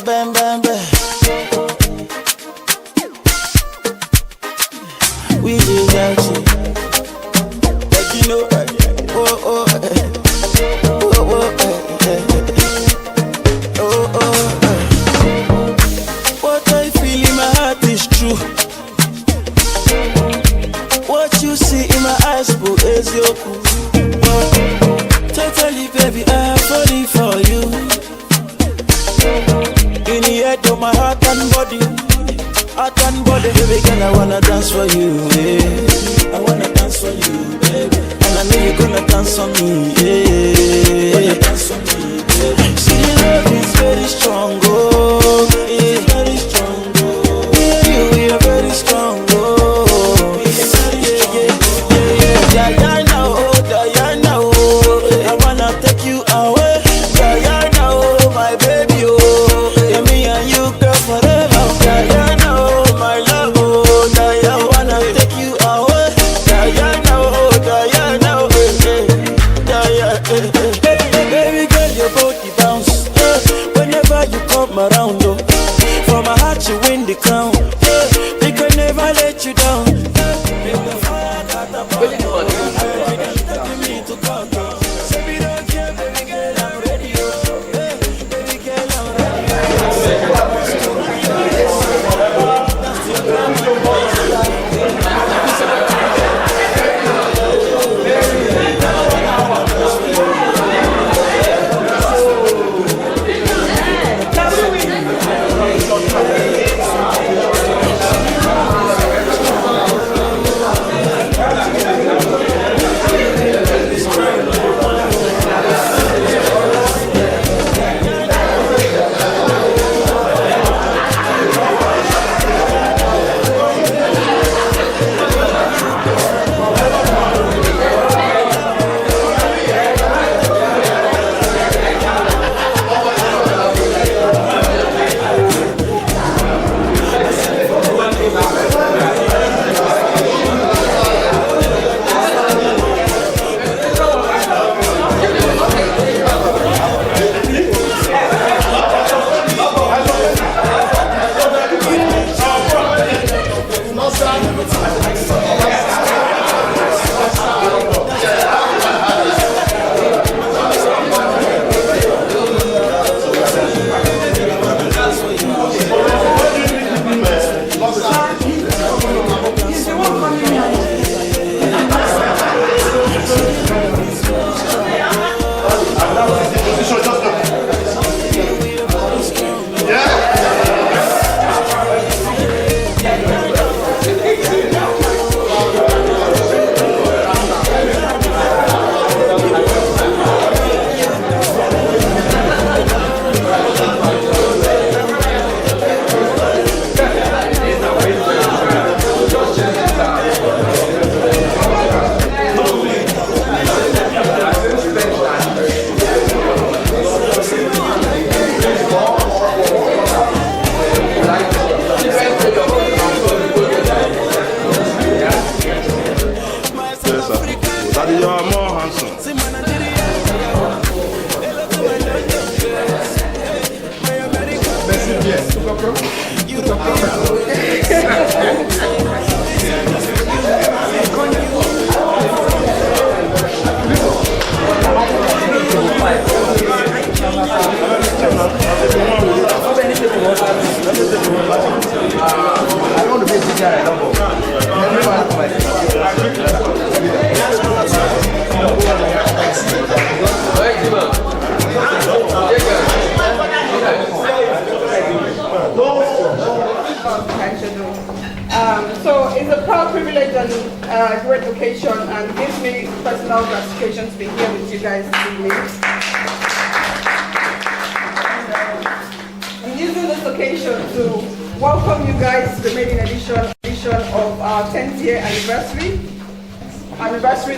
bam bam bam. We just got you. Like you know, oh oh, oh oh, oh. What I feel in my heart is true. What you see in my eyes, boo, is your cool. Totally, baby, I'm falling for you. In the head of my heart and body, baby girl, I wanna dance for you, yeah. I wanna dance for you, baby. And I know you're gonna dance for me, yeah. Wanna dance for me, baby. See, the love is very strong, oh, yeah. Very strong, oh. Yeah, we are very strong, oh. Diana, oh, Diana, oh. I wanna take you away, Diana, oh, my baby, oh. Yeah, me and you, girl, forever, Diana, oh, my love, oh, Diana, I wanna take you away, Diana, oh, Diana, oh, Diana, baby girl, your body bounce, whenever you come around, oh. For my heart, you win the crown, we can never let you down. So it's a proud privilege and great occasion, and gives me personal gratification to be here with you guys this evening. I'm using this occasion to welcome you guys to the maiden edition of our 10th year anniversary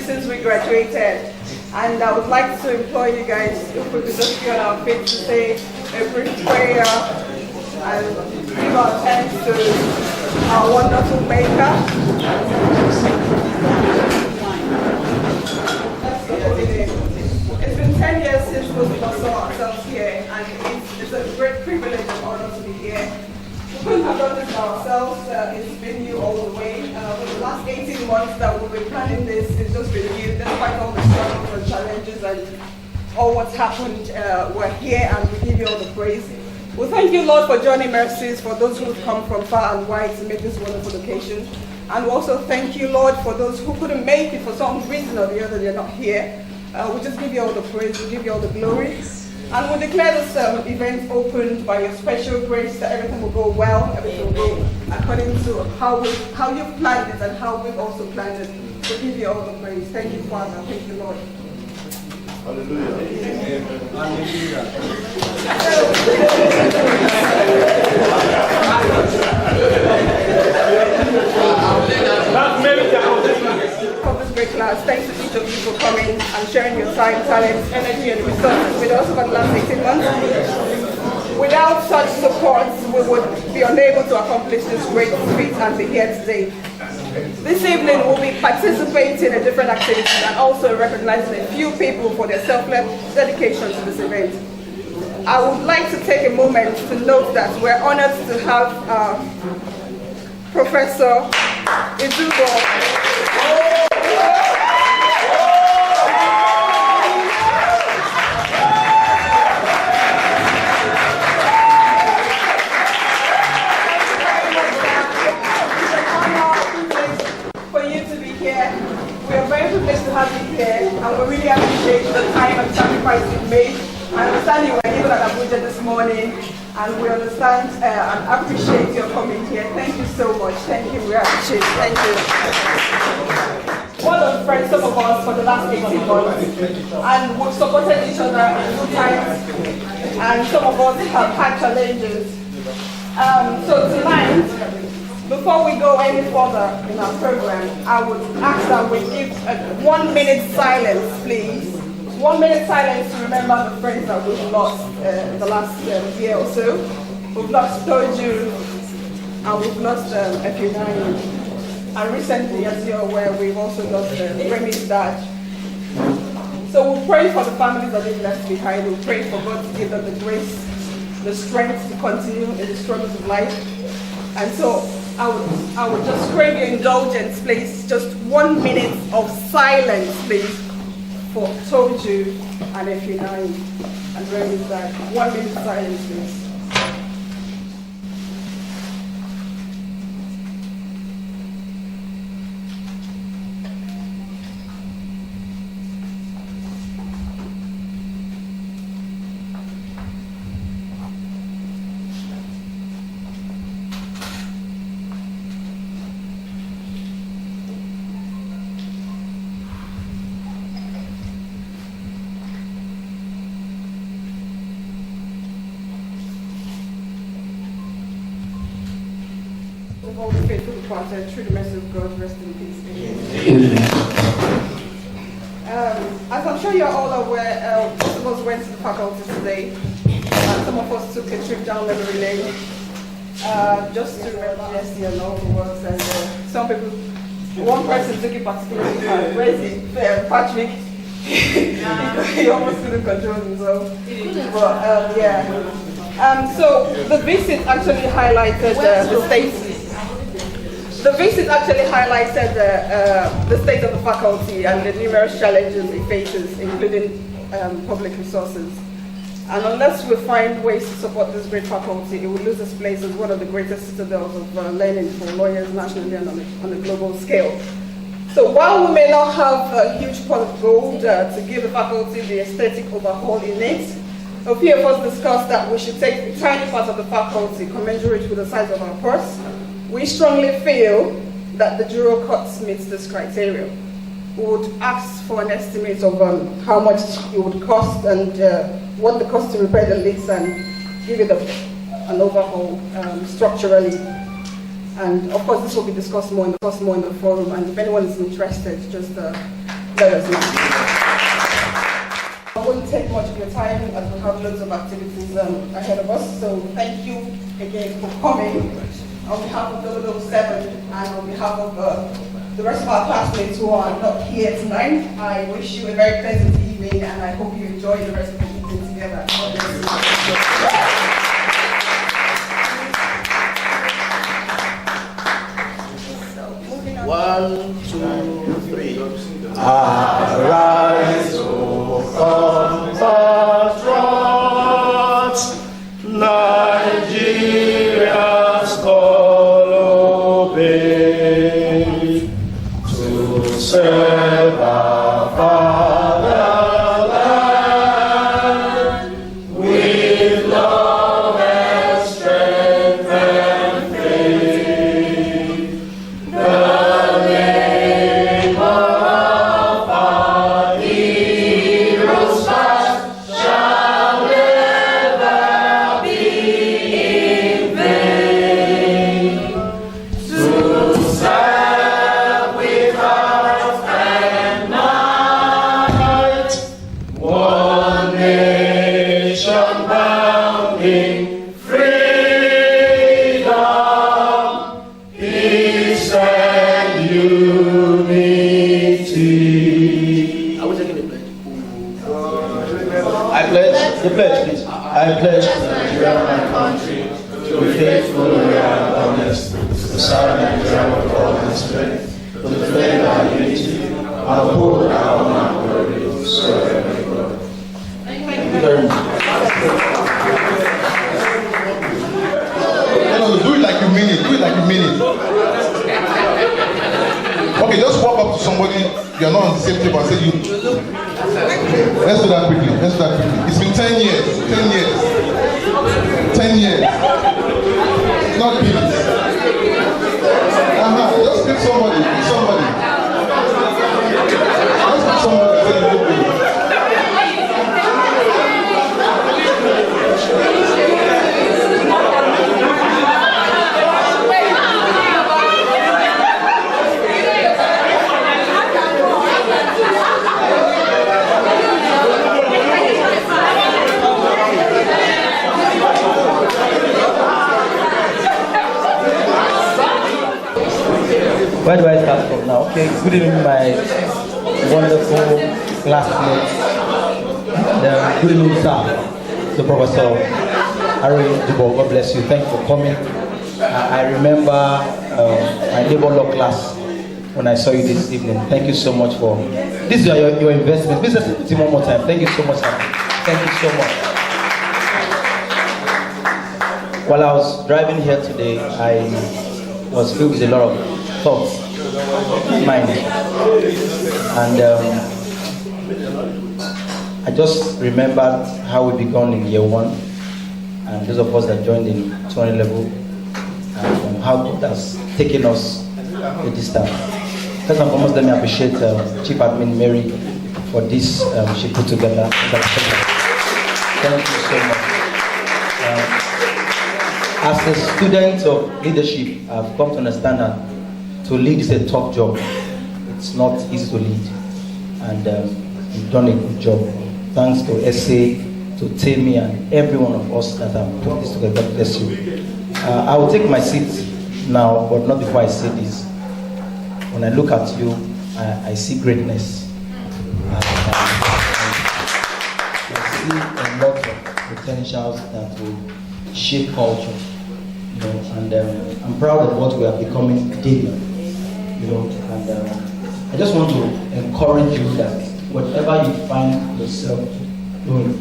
since we graduated. And I would like to implore you guys, if we could just be on our feet to say a brief prayer and give our thanks to our wonderful maker. It's been 10 years since both of us saw ourselves here, and it's a great privilege and honor We couldn't have done this ourselves. It's been you all the way. For the last 18 months that we've been planning this, it's just been you, despite all the struggles and challenges and all what's happened. We're here and we give you all the praise. We thank you, Lord, for Journey Mercies, for those who have come from far and wide to make this wonderful occasion. And we also thank you, Lord, for those who couldn't make it for some reason or the other, they're not here. We just give you all the praise, we give you all the glory. And we declare this event opened by your special grace, that everything will go well, everything will go according to how you've planned it and how we've also planned it. We give you all the praise. Thank you, Father. Thank you, Lord. Hallelujah. For this great class, thanks to each of you for coming and sharing your time, talent, energy, and resources with us over the last 18 months. Without such support, we would be unable to accomplish this great feat and be here today. This evening, we'll be participating in different activities and also recognizing a few people for their selfless dedication to this event. I would like to take a moment to note that we're honored to have Professor Izubo. To have you here, and we really appreciate the time and sacrifice you've made. I understand you were even at Abuja this morning, and we understand and appreciate your coming here. Thank you so much. Thank you. We appreciate it. Thank you. One of friends, some of us, for the last 18 months, and we've supported each other in good times, and some of us have had challenges. So tonight, before we go any further in our program, I would ask that we give a 1 minute silence, please. 1 minute silence to remember the friends that we've lost in the last year or so. We've lost Toju, and we've lost Efunani. And recently, as you're aware, we've also lost Remi's dad. So we'll pray for the families that they've left behind. We'll pray for God to give them the grace, the strength to continue in the struggles of life. And so I would just crave your indulgence, please. Just 1 minute of silence, please, for Toju and Efunani and Remi's dad. 1 minute silence, please. All the faithful departed, through the mercy of God, rest in peace. Amen. As I'm sure you're all aware, most of us went to the faculty today. Some of us took a trip down memory lane just to remember Jesse and all the works. And some people, one person took it particularly hard. Where is he? Patrick. He almost couldn't control himself. But yeah. So the visit actually highlighted the state. The visit actually highlighted the state of the faculty and the numerous challenges it faces, including public resources. And unless we find ways to support this great faculty, it will lose its place as one of the greatest citadels of learning for lawyers nationally and on a global scale. So while we may not have a huge pot of gold to give the faculty the aesthetic overhaul it needs, a few of us discussed that we should take a tiny part of the faculty commensurate with the size of our purse. We strongly feel that the Juro cuts meets this criteria. We would ask for an estimate of how much it would cost and what the cost to repair the leaks and give it an overhaul structurally. And of course, this will be discussed more in the forum. And if anyone is interested, just let us know. I won't take much of your time as we have loads of activities ahead of us. So thank you again for coming. On behalf of 007 and on behalf of the rest of our classmates who are not here tonight, I wish you a very pleasant evening and I hope you enjoy the rest of the evening together. 1, 2, 3. Arise, O compatriots, Nigeria's call obey, to serve our fatherland with love and strength and faith. The name of our heroes past shall never be in vain. To serve with heart and might, one nation bound in freedom, peace and unity. Are we taking the pledge? I pledge, the pledge please. I pledge to Nigeria, my country, to be faithful, loyal, and honest, to serve Nigeria with all my strength, to defend our unity, and uphold our honor and glory, so help me God. Thank you very much. No, do it like you mean it. Do it like you mean it. Okay, just walk up to somebody you're not on the same table and say you. Let's do that quickly. Let's do that quickly. It's been 10 years. 10 years. 10 years. Not minutes. Just pick somebody. Pick somebody. Just pick somebody. Say you look good. Where do I start from now? Okay, good evening, my wonderful classmates. Good evening, sir, the Professor Harry Dubo. God bless you. Thank you for coming. I remember my labor law class when I saw you this evening. Thank you so much for this is your investment. Please let's repeat it one more time. Thank you so much, sir. Thank you so much. While I was driving here today, I was filled with a lot of thoughts in mind, and I just remembered how we began in year 1, and those of us that joined in 20 level, and how God has taken us a distance. First and foremost, let me appreciate Chief Admin Mary for this she put together. Thank you so much. As a student of leadership, I've come to understand that to lead is a tough job. It's not easy to lead, and you've done a good job. Thanks to SA, to Temi, and every one of us that have put this together. God bless you. I will take my seat now, but not before I say this. When I look at you, I see greatness. I see a lot of potentials that will shape culture. You know, and I'm proud of what we are becoming daily. You know, and I just want to encourage you that whatever you find yourself doing,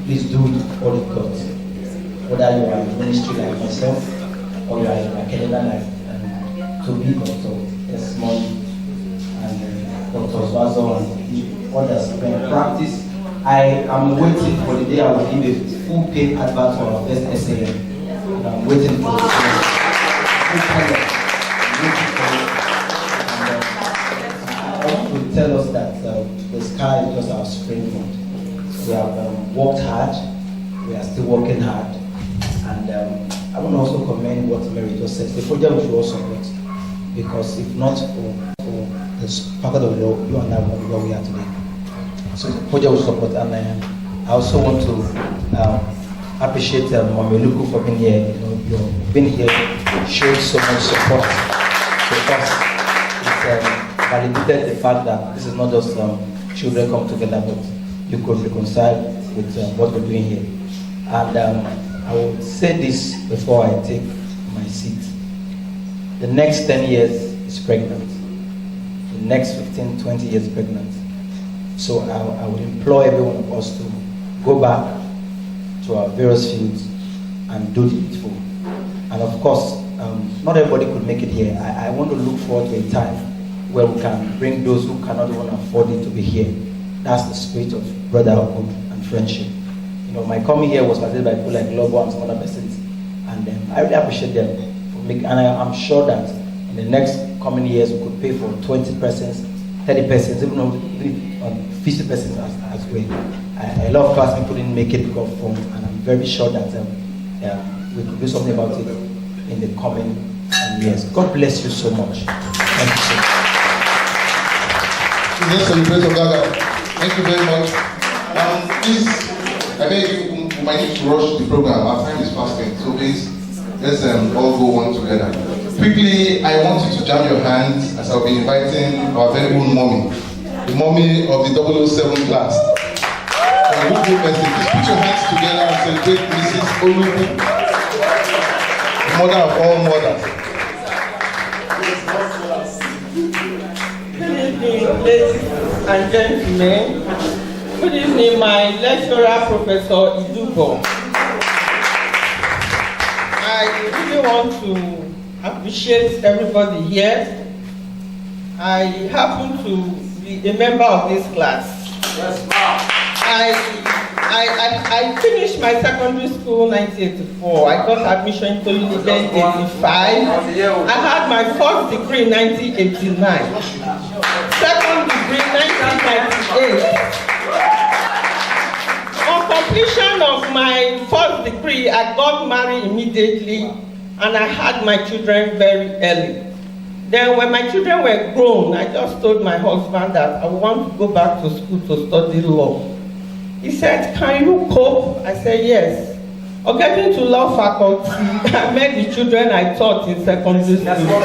please do it for the God. Whether you are in ministry like myself, or you are in academia like Toby, Dr. Desmond, and Dr. Zwazo, and others. When practice, I am waiting for the day I will give a full paid advert for our best SAM. I'm waiting for the I want to tell us that the sky is just our springboard. We have worked hard, we are still working hard, and I want to also commend what Mary just said. The project we should all support, because if not for the spark of the law, you and I will be where we are today. So the project we support, and I also want to appreciate Mameluku for being here. You know, you've been here, showing so much support to us. It's validated the fact that this is not just children come together, but you could reconcile with what we're doing here. And I will say this before I take my seat. The next 10 years is pregnant. the next 15, 20 years pregnant. So I would implore every one of us to go back to our various fields and do the needful. And of course, not everybody could make it here. I want to look forward to a time where we can bring those who cannot even afford it to be here. That's the spirit of brotherhood and friendship. You know, my coming here was facilitated by people like Globo and some other persons. And I really appreciate them for making, and I'm sure that in the next coming years we could pay for 20 persons, 30 persons, even on 50 persons as well. A lot of class people didn't make it because of funds, and I'm very sure that we could do something about it in the coming years. God bless you so much. Thank you so much. Let's celebrate Ogaga. Thank you very much. Please, I beg you, we might need to rush the program. Our time is fasting, so please, let's all go one together. Quickly, I want you to jam your hands as I'll be inviting our very own mommy, the mommy of the 007 class. Please put your hands together and celebrate Mrs. Olubu, the mother of all mothers. Good evening, ladies and gentlemen. Good evening, my lecturer, Professor Idubo. I really want to appreciate everybody here. I happen to be a member of this class. Yes, ma'am. I finished my secondary school in 1984. I got admission to Uniden 85. I had my first degree in 1989. Second degree in 1998. On completion of my first degree, I got married immediately and I had my children very early. Then when my children were grown, I just told my husband that I want to go back to school to study law. He said, "Can you cope?" I said, "Yes." On getting to law faculty, I met the children I taught in secondary school.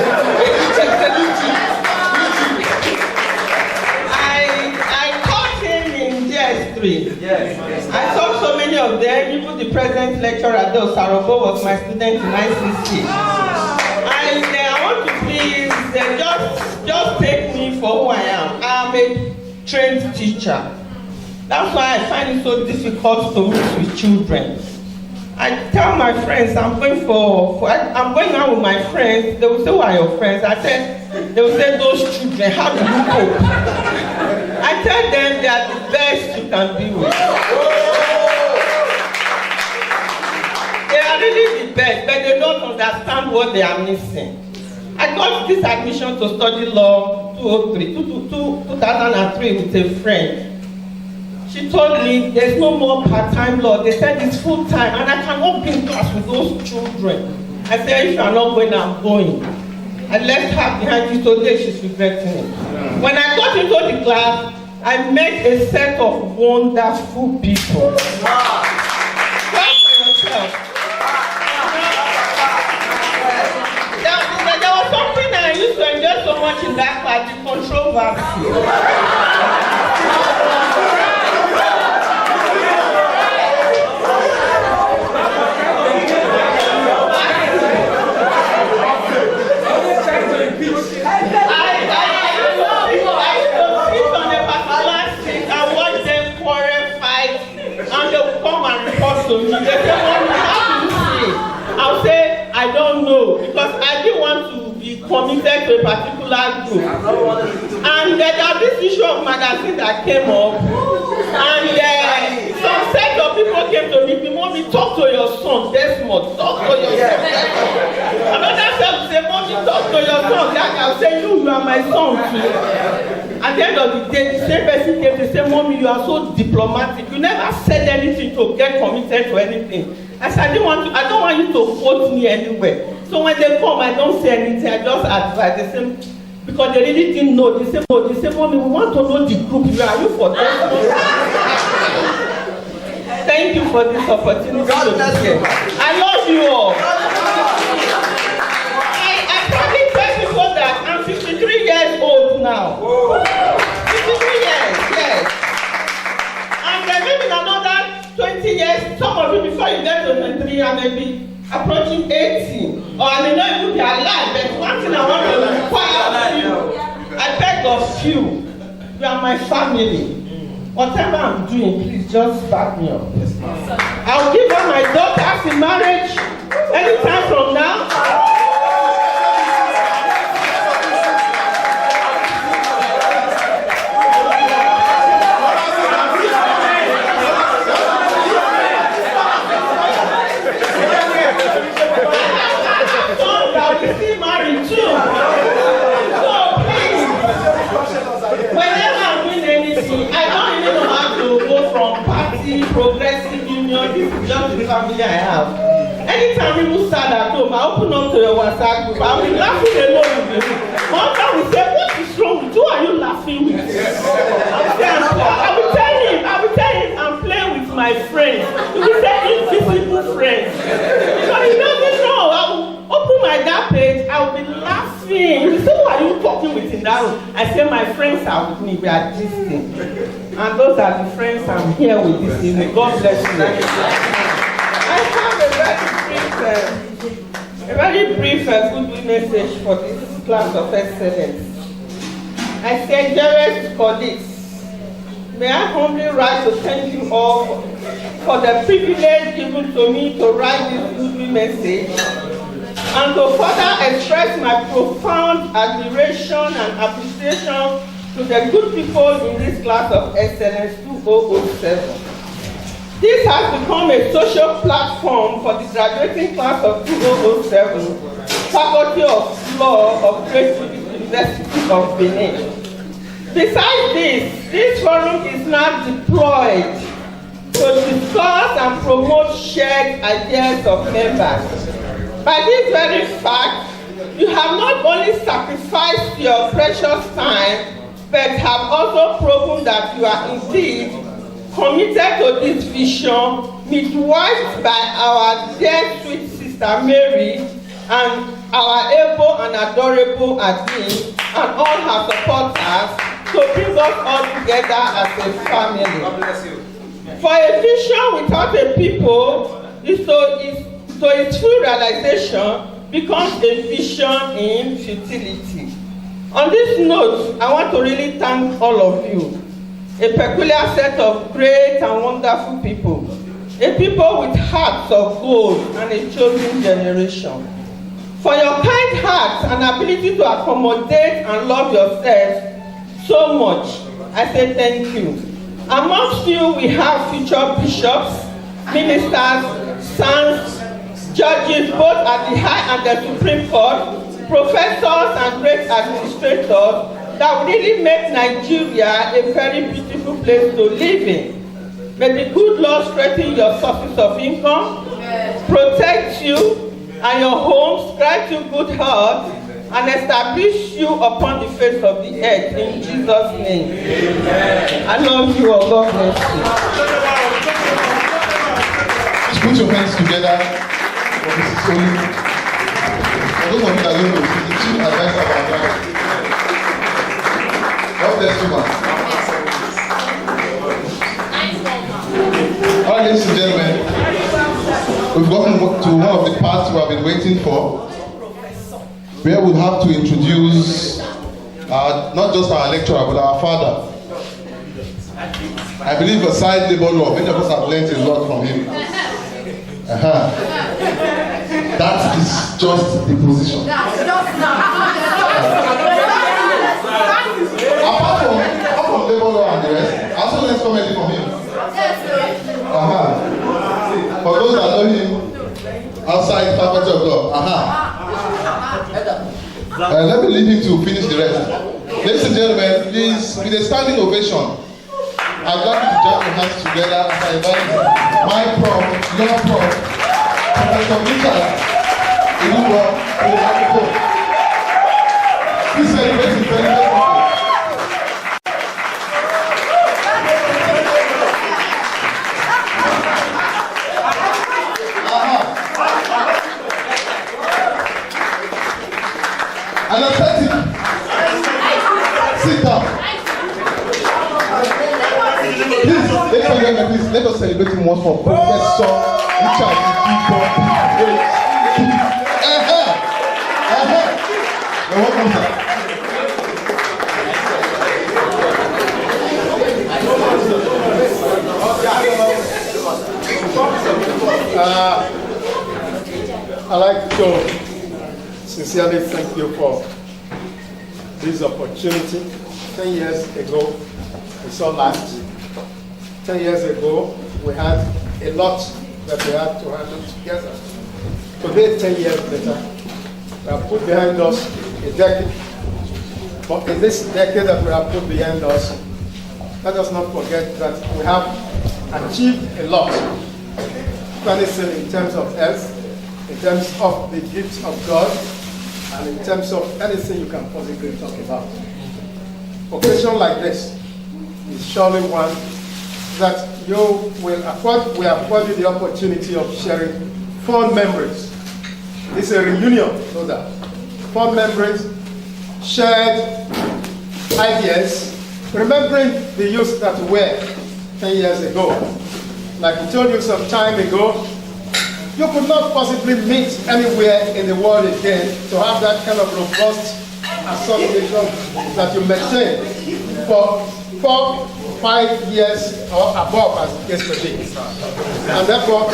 I taught him in GS3. Yes. I taught so many of them, even the present lecturer, though Sarobo was my student in ICC. And I want to please just take me for who I am. I am a trained teacher. That's why I find it so difficult to meet with children. I tell my friends I'm going out with my friends. They will say, "Who are your friends?" They will say, "Those children, how do you cope?" I tell them they are the best you can be with. They are really the best, but they don't understand what they are missing. I got this admission to study law 2003 with a friend. She told me there's no more part-time law. They said it's full-time and I cannot be in class with those children. I said, "If you are not going, I'm going." I left her behind me. Today she's regretting it. When I got into the class, I met a set of wonderful people. Clap for yourself. There was something I used to enjoy so much in that class, the controversy. I'll say, "I don't know," because I didn't want to be committed to a particular group. And there was this issue of magazine that came up, and some set of people came to meet me. "Mommy, talk to your son, Desmond. Talk to your son." Another set will say, "Mommy, talk to your son." I'll say, "You are my son too." At the end of the day, the same person came to say, "Mommy, you are so diplomatic. You never said anything to get committed to anything." I said, I don't want you to quote me anywhere. So when they come, I don't say anything. I just advise. They say, because they really didn't know. They say, "Mommy, we want to know the group you are. You for them?" Thank you for this opportunity to be here. I love you all. I probably tell people that I'm 53 years old now. 53 years, yes. And maybe in another 20 years, some of you, before you get to 23, I may be approaching 80. Or I may not even be alive. But one thing I want to require of you, I beg of of you. You are my family. Whatever I'm doing, please just back me up. I will give her my daughters in marriage anytime from now. Progressive Union, this is just the family I have. Anytime people sad at home, I open up to your WhatsApp group. I'll be laughing alone with you. One time we say, what is wrong with you? Who are you laughing with? I will tell him I'm playing with my friends. He will say invisible friends. But he doesn't know. I will open my that page, I will be laughing. He will say, who are you talking with in that room? I say, my friends are with me, we are gisting. And those are the friends I'm here with this evening. God bless you. I have a very brief good message for this class of excellence. I say, dearest colleagues, may I humbly rise to thank you all for the privilege given to me to write this good message and to further express my profound admiration and appreciation to the good people in this class of excellence 2007. This has become a social platform for the graduating class of 2007, Faculty of Law of Great University of Benin. Besides this forum is now deployed to discuss and promote shared ideas of members. By this very fact, you have not only sacrificed your precious time, but have also proven that you are indeed committed to this vision, midwifed by our dear sweet sister Mary and our able and adorable Adine and all her supporters to bring us all together as a family. God bless you. For a vision without a people is to its full realization becomes a vision in futility. On this note, I want to really thank all of you, a peculiar set of great and wonderful people, a people with hearts of gold and a chosen generation. For your kind hearts and ability to accommodate and love yourselves so much, I say thank you. Amongst you, we have future bishops, ministers, sons, judges both at the High and the Supreme Court, professors and great administrators that will really make Nigeria a very beautiful place to live in. May the good Lord strengthen your sources of income, protect you and your homes, grant you good health, and establish you upon the face of the earth in Jesus' name. Amen. I love you all. God bless you. Put your hands together for Mrs. Soli. For those of you that don't know, she's the chief advisor of our branch. God bless you, man. All right, ladies and gentlemen, we've gotten to one of the parts we have been waiting for, where we'll have to introduce not just our lecturer, but our father. I believe aside labor law, many of us have learned a lot from him. That is just the position. Apart from labor law and the rest, I also learned so many from him. For those that know him outside Faculty of Law, let me leave him to finish the rest. Ladies and gentlemen, please, with a standing ovation, I'd like you to join your hands together as I invite my prof, your prof, Professor Richard Inuwa to the microphone. Please celebrate his president. And aesthetic. Sit down. Please, let us celebrate him once more. Professor Richard Inuwa. You're welcome, sir. I'd like to sincerely thank you for this opportunity. 10 years ago, we saw light. 10 years ago, we had a lot that we had to handle together. Today, 10 years later, we have put behind us a decade. But in this decade that we have put behind us, let us not forget that we have achieved a lot. Anything in terms of health, in terms of the gifts of God, and in terms of anything you can possibly talk about. Occasion like this is surely one that you will afford, we afford you the opportunity of sharing fond memories. This is a reunion, no doubt. Fond memories, shared ideas, remembering the youth that we were 10 years ago. Like I told you some time ago, you could not possibly meet anywhere in the world again to have that kind of robust association that you maintain for 4, 5 years or above, as the case may be. And therefore,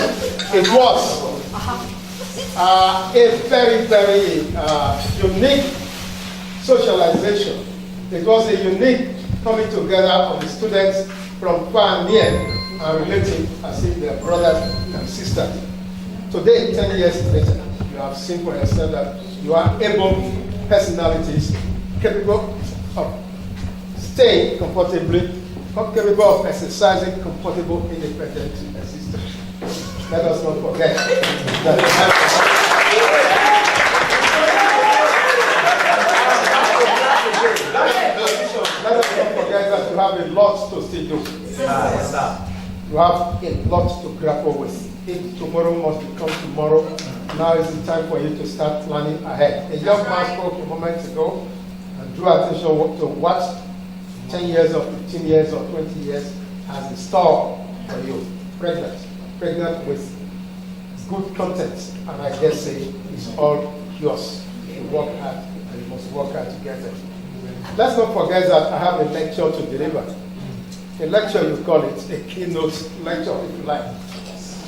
it was a very, very unique socialization. It was a unique coming together of the students from far and near and relating as if they are brothers and sisters. Today, 10 years later, you have seen for yourself that you are able personalities capable of staying comfortably, capable of exercising comfortable, independent existence. Let us not forget that. Let us not forget that you have a lot to still do. You have a lot to grapple with. If tomorrow must become tomorrow, now is the time for you to start planning ahead. A young man spoke a moment ago and drew attention to what 10 years or 15 years or 20 years has in store for you. Pregnant with good content, and I dare say it's all yours. You work hard, and you must work hard together. Let's not forget that I have a lecture to deliver. A lecture, you call it a keynote lecture, if you like.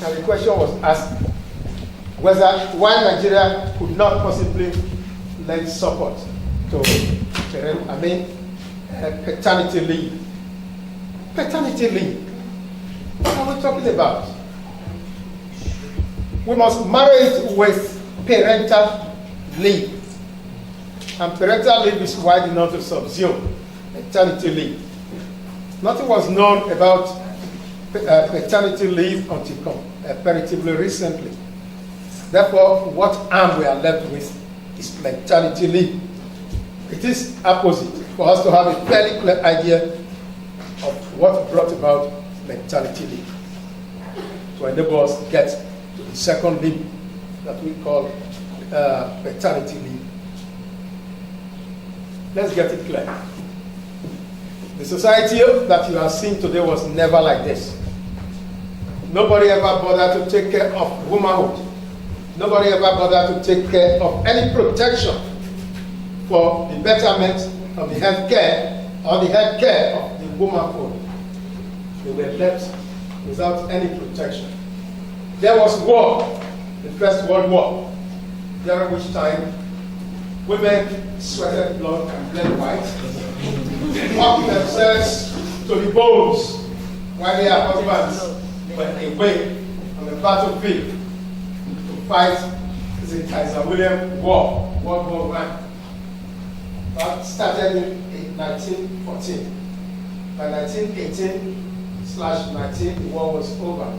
And the question was asked why Nigeria could not possibly lend support to paternity leave. Paternity leave. What are we talking about? We must marry it with parental leave. And parental leave is wide enough to subsume paternity leave. Nothing was known about paternity leave until comparatively recently. Therefore, what arm we are left with is maternity leave. It is opposite for us to have a fairly clear idea of what brought about maternity leave to enable us to get to the second leave that we call paternity leave. Let's get it clear. The society that you are seeing today was never like this. Nobody ever bothered to take care of womanhood. Nobody ever bothered to take care of any protection for the betterment of the health care or the health care of the womanhood. They were left without any protection. There was war, the First World War, during which time women sweated blood and bled white, worked themselves to the bones while their husbands were away on the battlefield to fight the Kaiser William War, World War I. That started in 1914. By 1918/19, the war was over.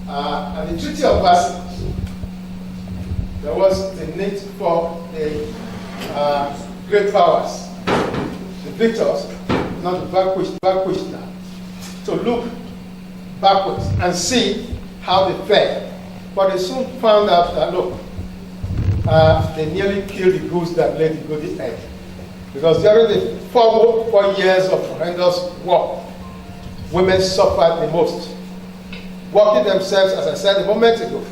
And the Treaty of Versailles, there was the need for the great powers, the victors, not the vanquished now, to look backwards and see how they fared. But they soon found out that, look, they nearly killed the goose that laid the golden egg. Because during the 4 years of horrendous war, women suffered the most. Working themselves, as I said a moment ago,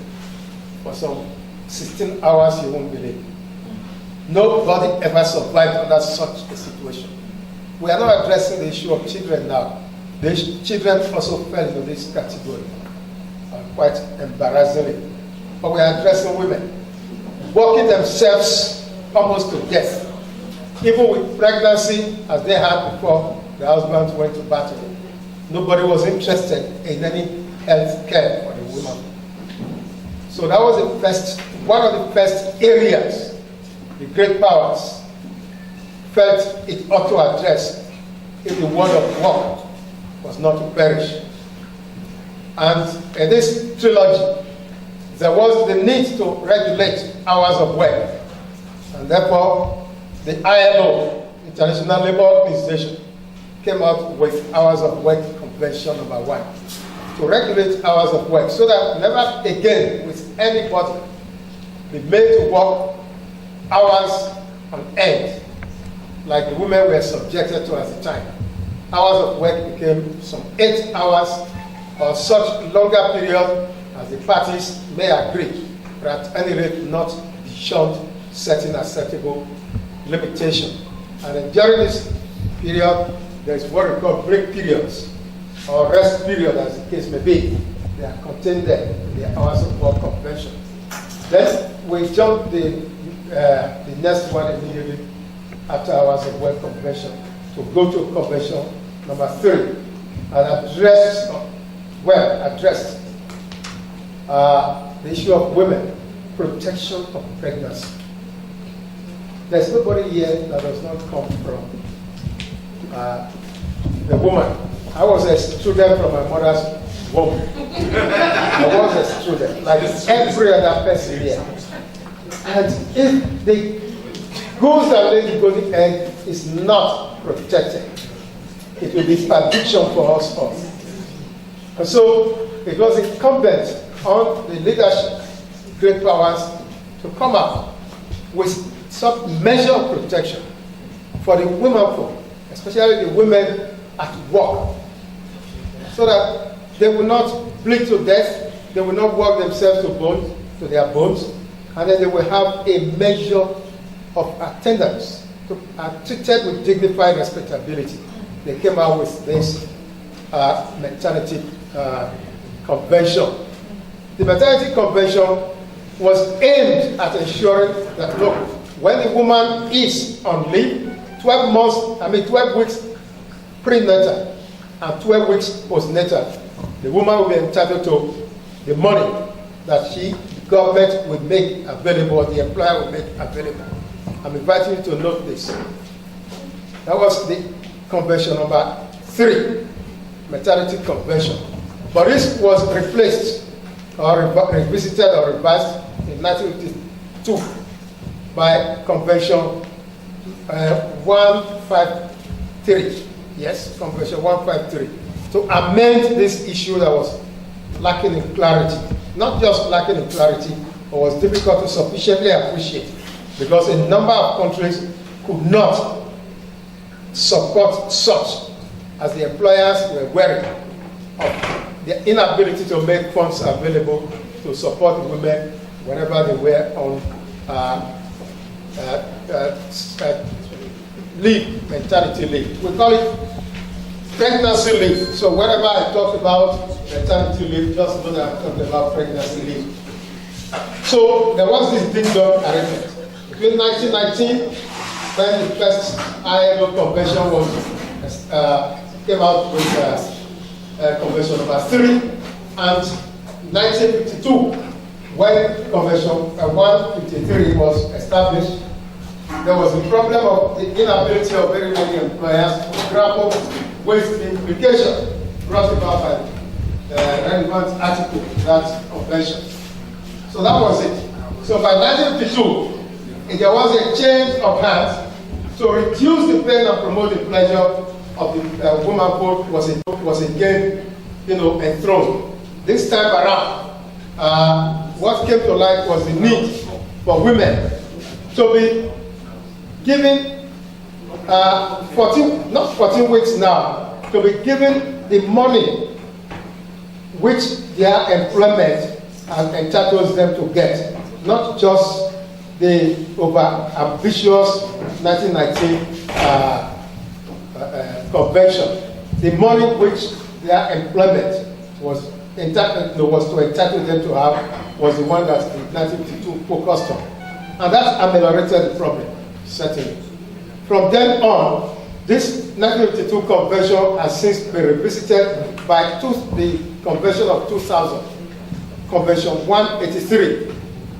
for some 16 hours, you won't believe. Nobody ever survived under such a situation. We are not addressing the issue of children now. The children also fell into this category. quite embarrassingly. But we are addressing women, working themselves almost to death, even with pregnancy as they had before the husbands went to battle. Nobody was interested in any health care for the woman. So that was one of the first areas the great powers felt it ought to address if the word of work was not to perish. And in this trilogy, there was the need to regulate hours of work. And therefore, the ILO, International Labour Organization, came out with Hours of Work Convention number 1 to regulate hours of work so that never again with anybody be made to work hours on end like the women were subjected to at the time. Hours of work became some 8 hours or such longer period as the parties may agree, but at any rate not beyond setting acceptable limitation. And during this period, there is what we call break periods or rest period, as the case may be. They are contained there in the Hours of Work Convention. Then we jump the next one immediately after Hours of Work Convention to go to Convention number 3 and addressed the issue of women, protection of pregnancy. There's nobody here that does not come from the woman. I was a student from my mother's womb. I was a student, like every other person here. And if the goose that laid the golden egg is not protected, it will be perdition for us all. And so it was incumbent on the leadership, great powers, to come up with some measure of protection for the women folk, especially the women at work, so that they will not bleed to death, they will not work themselves to their bones, and then they will have a measure of attendance, treated with dignified respectability. They came out with this maternity convention. The maternity convention was aimed at ensuring that, look, when the woman is on leave, 12 weeks prenatal and 12 weeks postnatal, the woman will be entitled to the money that the government will make available, or the employer will make available. I'm inviting you to note this. That was the convention number 3, maternity convention. But this was replaced or revisited or revised in 1952 by Convention 153. Yes, Convention 153. To amend this issue that was lacking in clarity. Not just lacking in clarity, but was difficult to sufficiently appreciate, because a number of countries could not support such, as the employers were wary of the inability to make funds available to support the women whenever they were on leave, maternity leave. We call it pregnancy leave. So whenever I talk about maternity leave, just know that I'm talking about pregnancy leave. So there was this ding-dong arrangement. Between 1919, when the first ILO convention came out with Convention number 3, and 1952, when Convention 153 was established, there was a problem of the inability of very many employers to grapple with the implication brought about by the relevant article in that convention. So that was it. So by 1952, there was a change of hands to reduce the pain and promote the pleasure of the womanhood was again, enthroned. This time around, what came to light was the need for women to be given 14 weeks now, to be given the money which their employment entitles them to get, not just the over-ambitious 1919 convention, the money which their employment was was to entitle them to have was the one that the 1952 focused on. And that ameliorated the problem, certainly. From then on, this 1952 convention has since been revisited by the Convention of 2000, Convention 183,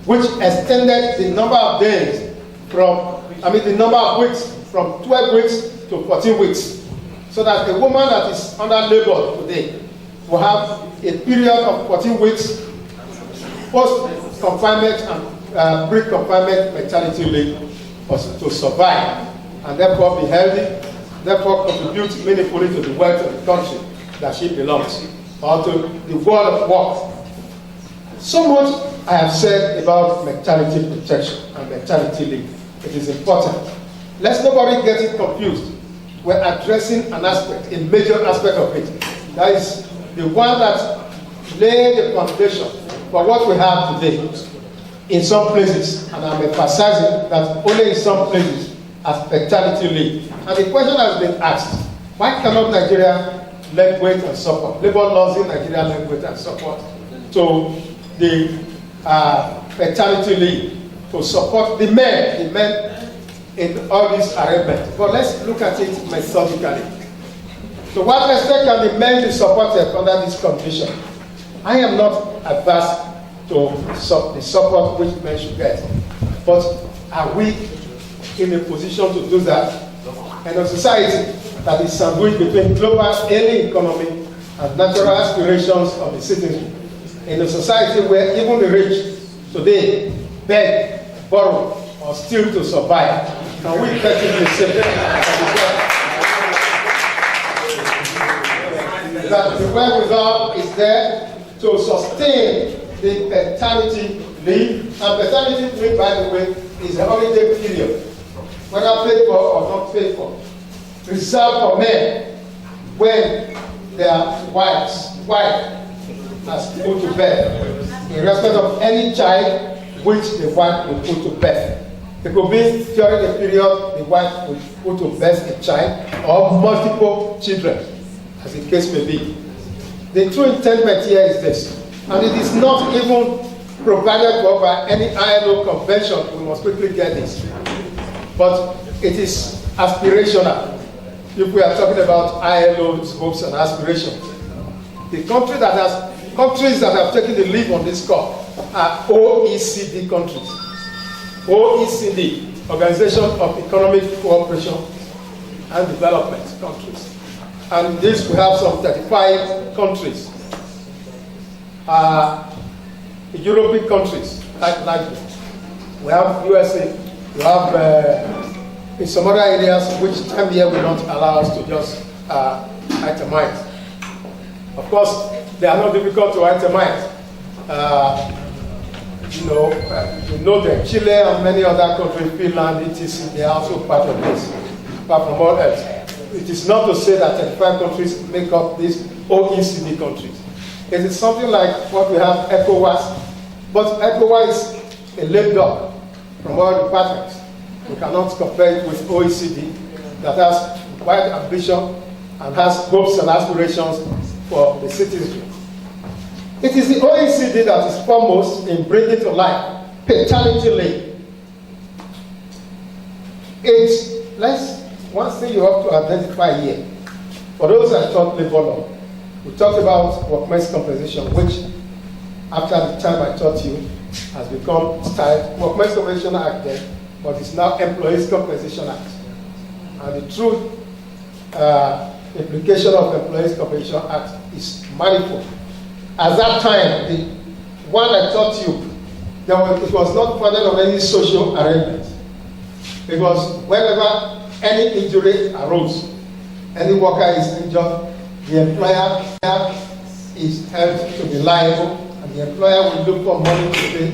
which extended the number of days the number of weeks from 12 weeks to 14 weeks. So that a woman that is under labor today will have a period of 14 weeks post-confinement and pre-confinement maternity leave to survive and therefore be healthy, therefore contribute meaningfully to the wealth of the country that she belongs, or to the world of work. So much I have said about maternity protection and maternity leave. It is important. Let's nobody get it confused. We're addressing an aspect, a major aspect of it. That is the one that laid the foundation for what we have today in some places, and I'm emphasizing that only in some places, as paternity leave. And the question has been asked, why cannot Nigeria lend weight and support? Labor laws in Nigeria lend weight and support to the paternity leave to support the men in all these arrangements. But let's look at it methodically. To what extent can the men be supported under this condition? I am not adverse to the support which men should get. But are we in a position to do that? And a society that is sandwiched between global alien economy and natural aspirations of the citizen. In a society where even the rich today beg, borrow, or steal to survive, can we effectively say that the wherewithal is there to sustain the paternity leave? And paternity leave, by the way, is a holiday period, whether paid for or not paid for, reserved for men when their wife has put to bed, in respect of any child which the wife will put to bed. It could be during the period the wife will put to bed a child or multiple children, as the case may be. The true intent here is this, and it is not even provided for by any ILO convention. We must quickly get this. But it is aspirational. If we are talking about ILO's hopes and aspirations, the countries that have taken the lead on this call are OECD countries. OECD, Organization of Economic Cooperation and Development countries. And this we have some 35 countries. European countries, like we have USA, we have in some other areas which time here will not allow us to just itemize. Of course, they are not difficult to itemize. You know that Chile and many other countries, Finland, etc., they are also part of this, apart from all else. It is not to say that 35 countries make up these OECD countries. It is something like what we have ECOWAS, but ECOWAS is a lame dog from all departments. We cannot compare it with OECD that has wide ambition and has hopes and aspirations for the citizenry. It is the OECD that is foremost in bringing to life paternity leave. One thing you have to identify here, for those that taught labor law, we talked about workmen's compensation, which after the time I taught you has become styled Workmen's Compensation Act then, but it's now Employees Compensation Act. And the true implication of Employees Compensation Act is manifold. At that time, the one I taught you, it was not founded on any social arrangement. It was whenever any injury arose, any worker is injured, the employer is held to be liable, and the employer will look for money to pay.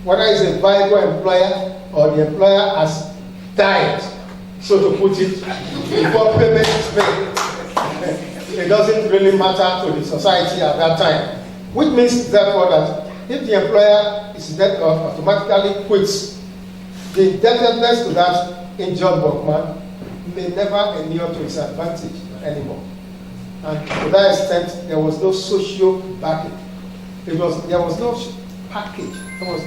Whether it's a viable employer or the employer has died, so to put it, before payment is made. It doesn't really matter to the society at that time. Which means, therefore, that if the employer is dead or automatically quits, the indebtedness to that injured workman may never inure to his advantage anymore. And to that extent, there was no social backing There was no package. There was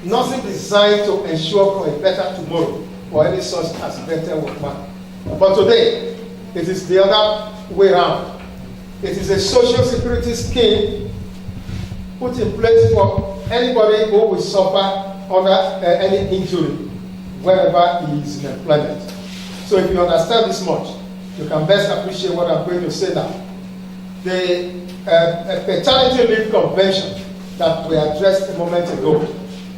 nothing designed to ensure for a better tomorrow or any such as better workman. But today, it is the other way around. It is a social security scheme put in place for anybody who will suffer under any injury wherever he is in employment. So if you understand this much, you can best appreciate what I'm going to say now. The paternity leave convention that we addressed a moment ago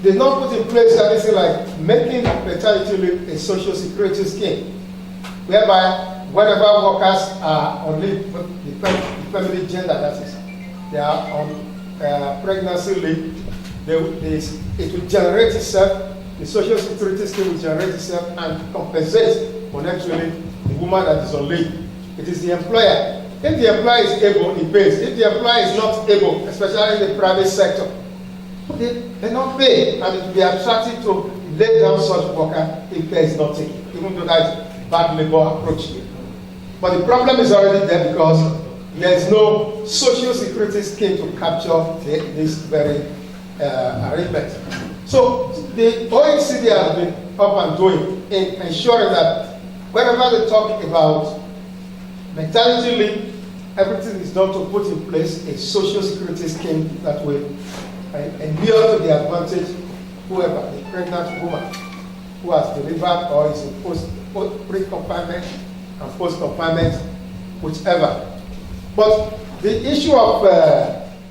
did not put in place anything like making paternity leave a social security scheme, whereby whenever workers are on leave, the family gender that is, they are on pregnancy leave, it will generate itself, the social security scheme will generate itself and compensate monetarily the woman that is on leave. It is the employer. If the employer is able, he pays. If the employer is not able, especially in the private sector, they not pay, and it will be attractive to lay down such worker if there is nothing, even though that is bad labor approach. But the problem is already there because there is no social security scheme to capture this very arrangement. So the OECD has been up and doing in ensuring that whenever they talk about maternity leave, everything is done to put in place a social security scheme that will endure to the advantage whoever, the pregnant woman who has delivered or is in pre-confinement and post-confinement, whichever. But the issue of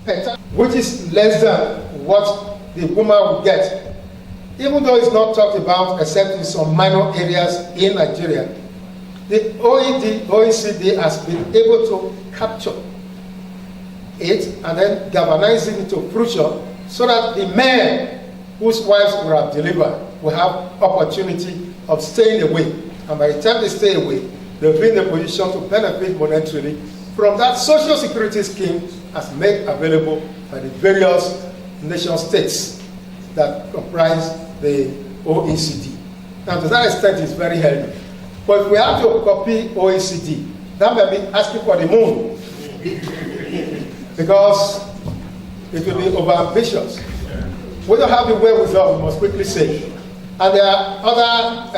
paternity, which is less than what the woman will get, even though it's not talked about except in some minor areas in Nigeria, the OECD has been able to capture it and then galvanize it into fruition so that the men whose wives will have delivered will have opportunity of staying away. And by the time they stay away, they'll be in a position to benefit monetarily from that social security scheme as made available by the various nation states that comprise the OECD. Now, to that extent, it's very healthy. But if we have to copy OECD, that may be asking for the moon. Because it will be overambitious. We don't have the wherewithal, we must quickly say. And there are other,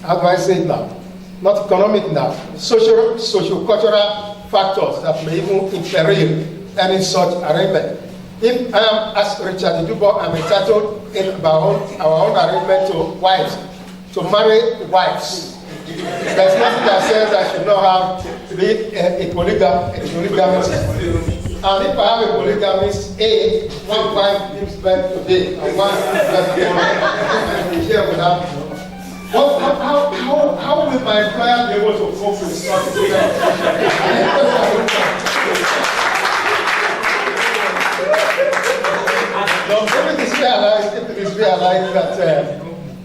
how do I say it now? Not economic now, social-cultural factors that may even imperil any such arrangement. If I am, as Richard Idubo, I'm entitled in our own arrangement to wives, to marry wives. There's nothing that says I should not have to be a polygamist. And if I have a polygamist, one wife gives birth today, and one gives birth tomorrow, and here we have. How will my employer be able to cope with such a thing? If it is realized that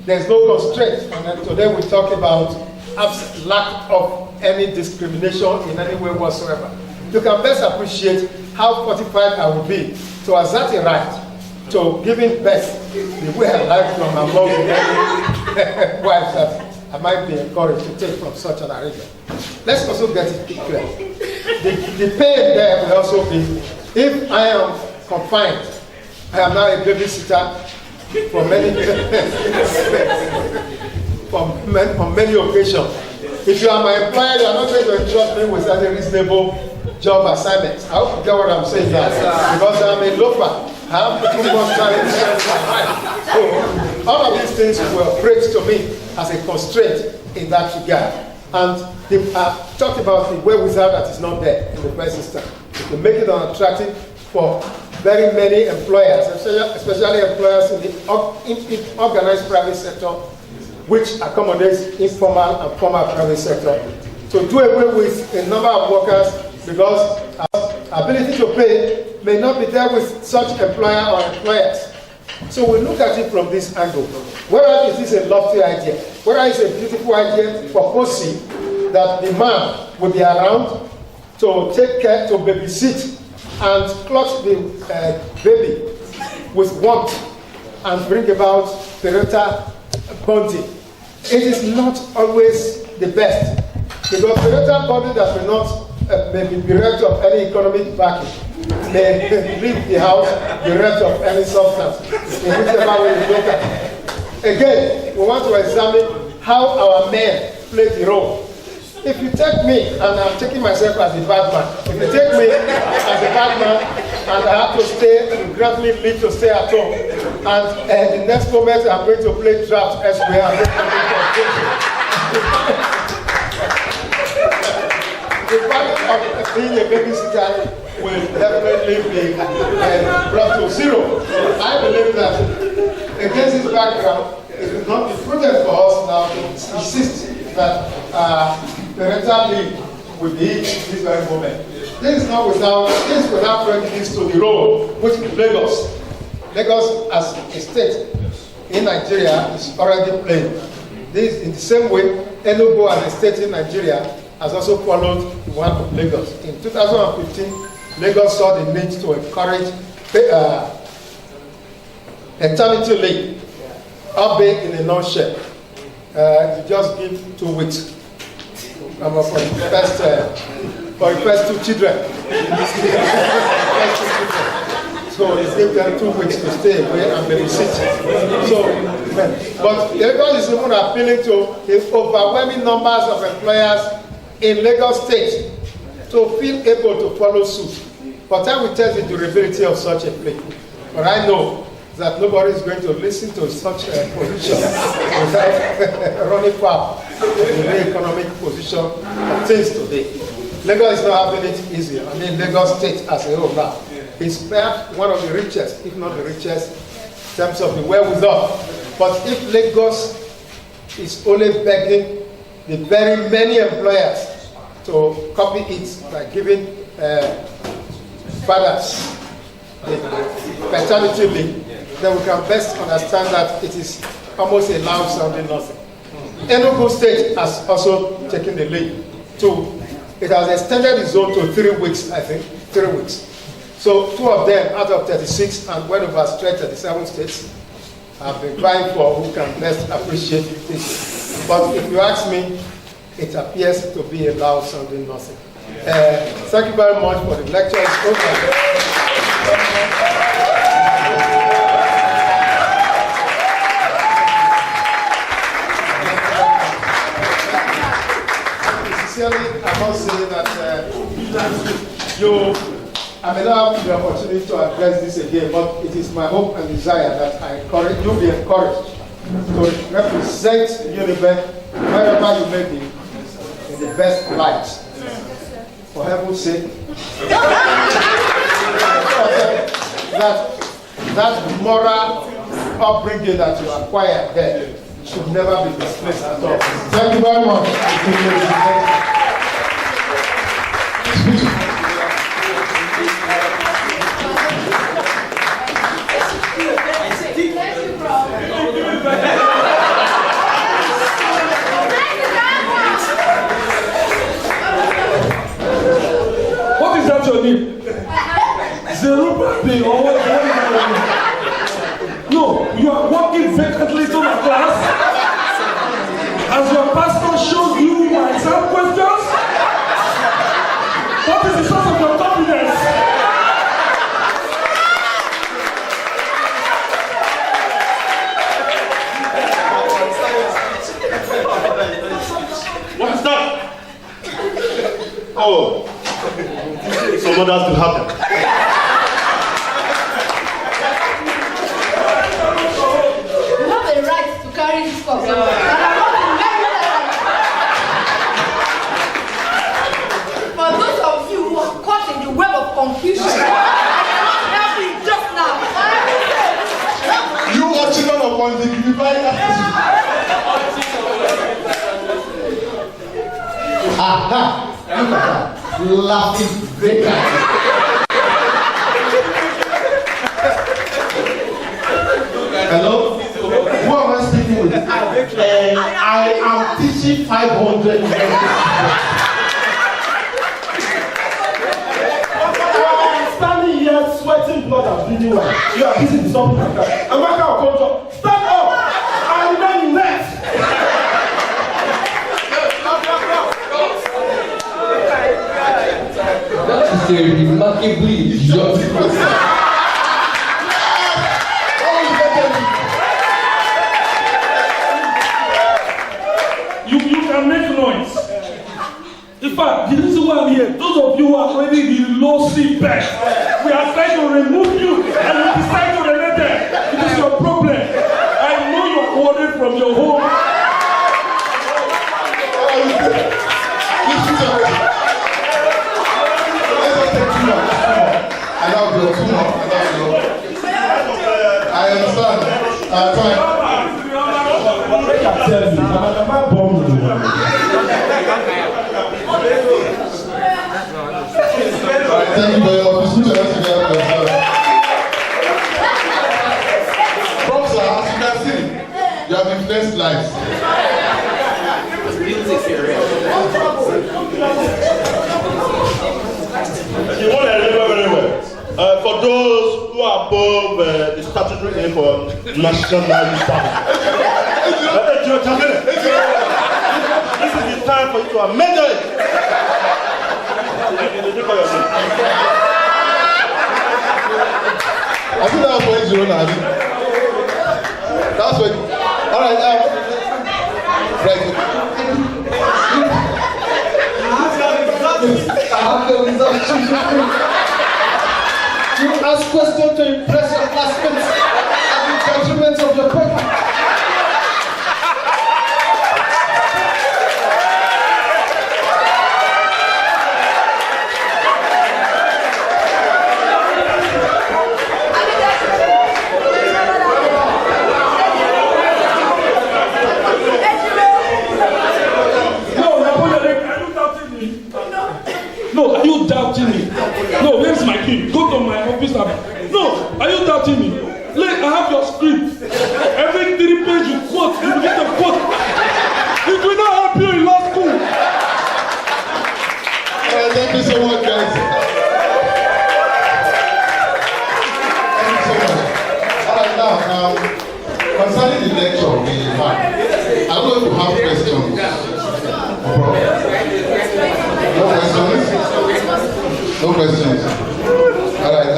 there's no constraint, and then today we talk about lack of any discrimination in any way whatsoever. You can best appreciate how fortified I will be to assert a right to giving birth the way I like from among many wives that I might be encouraged to take from such an arrangement. Let's also get it clear. The pain there will also be if I am confined. I am now a babysitter for on many occasions. If you are my employer, you are not going to entrust me with any reasonable job assignments. I hope you get what I'm saying now. Because I'm a loafer. I have too much time to spend my life. So all of these things were brought to me as a constraint in that regard. And I've talked about the wherewithal that is not there in the first instance. To make it unattractive for very many employers, especially employers in the organized private sector, which accommodates informal and formal private sector, to do away with a number of workers because our ability to pay may not be there with such employer or employers. So we look at it from this angle. Whereas it is a lofty idea, whereas it's a beautiful idea proposing that the man will be around to take care, to babysit, and clutch the baby with warmth and bring about parental bonding. It is not always the best, because parental bonding that may not may be bereft of any economic backing may leave the house bereft of any substance, in whichever way you look at it. Again, we want to examine how our men play the role. If you take me, and I'm taking myself as the bad man, if you take me as a bad man, and I have to stay, you grant me leave to stay at home, and the next moment I'm going to play draft elsewhere, I'm going to the value of being a babysitter will definitely be brought to zero. I believe that against this background, it will not be prudent for us now to insist that parental leave will be this very moment. This is not without prejudice to the role which Lagos as a state in Nigeria is already playing. This in the same way, Enugu as a state in Nigeria has also followed the one of Lagos. In 2015, Lagos saw the need to encourage maternity leave, albeit in a nutshell. You just give 2 weeks for the first 2 children. So you give them 2 weeks to stay away and babysit. So, but Lagos is even appealing to the overwhelming numbers of employers in Lagos State to feel able to follow suit. But time will tell the durability of such a play. But I know that nobody is going to listen to such a position without running foul of the economic position of things today. Lagos is not having it easy. I mean, Lagos State as a whole now is perhaps one of the richest, if not the richest, in terms of the wherewithal. But if Lagos is only begging the very many employers to copy it by giving fathers the paternity leave, then we can best understand that it is almost a loud sounding nothing. Enugu State has also taken the lead too. It has extended its zone to 3 weeks, I think, 3 weeks. So 2 of them out of 36 and well over straight 37 states have been vying for who can best appreciate this. But if you ask me, it appears to be a loud sounding nothing. Thank you very much for the lecture. It's over. Sincerely, I must say that I may not have the opportunity to address this again, but it is my hope and desire that you'll be encouraged to represent Uniben wherever you may be in the best light. For heaven's sake, that moral upbringing that you acquired there should never be displaced at all. Thank you very much. What is that your name? Zeruba or what? No, you are walking vacantly to my class. As your pastor showed you my exam questions. What is the source of your confidence? What is that? Oh, someone has to happen. You have a right to carry this cup. For those of you who are caught in the web of confusion, I cannot help you just now. You are children of one divine. Aha! Look at that. Laughing vacant. Hello? Who am I speaking with? I am teaching 500 Standing here sweating blood and bleeding white. You are busy with something like that. Amaka Okonjo, stand up and remain in next. That is remarkably idiotic person. You can make noise. In fact, the reason why I'm here, those of you who are already the low seatbelt, we are trying to remove you and we decide to remain there. It is your problem. I know you are worried from your home. I understand. Time. I tell you, I'm bomb. Thank you very much. Props, as you can see, you have influenced lives. You want to remember very well. For those who are above the statutory aim for national service, this is the time for you to amend it. I think that was when Zero Nabi. That's when. All right, right. You ask questions to impress your classmates and the judgments of your parents. No, are you doubting me? No, where's my key? Go to my office. No, are you doubting me? Look, I have your script. Every 3 pages you quote, you get a quote. It will not help you in law school. Thank you so much, guys. Thank you so much. All right, now, concerning the lecture we had, I don't know if you have questions. No questions? No questions. All right.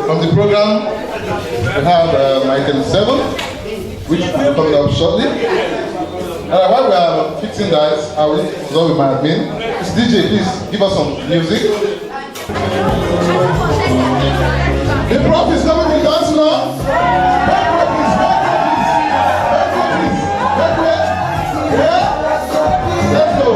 From the program, we have item 7, which will be coming up shortly. All right. While we are fixing that, I will go with my admin. DJ, please give us some music. The prof is coming with us now. Let's go.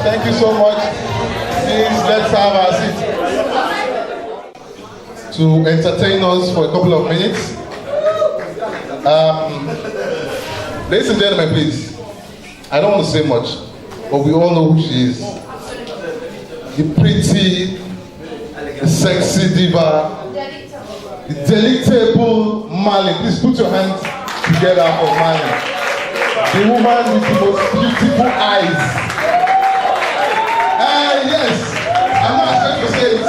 Thank you so much. Please, let's have our seat. To entertain us for a couple of minutes. Ladies and gentlemen, please. I don't want to say much, but we all know who she is. The pretty, the sexy diva, the delectable Marley. Please put your hands together for Marley. The woman with the most beautiful eyes. Yes, I'm not ashamed to say it.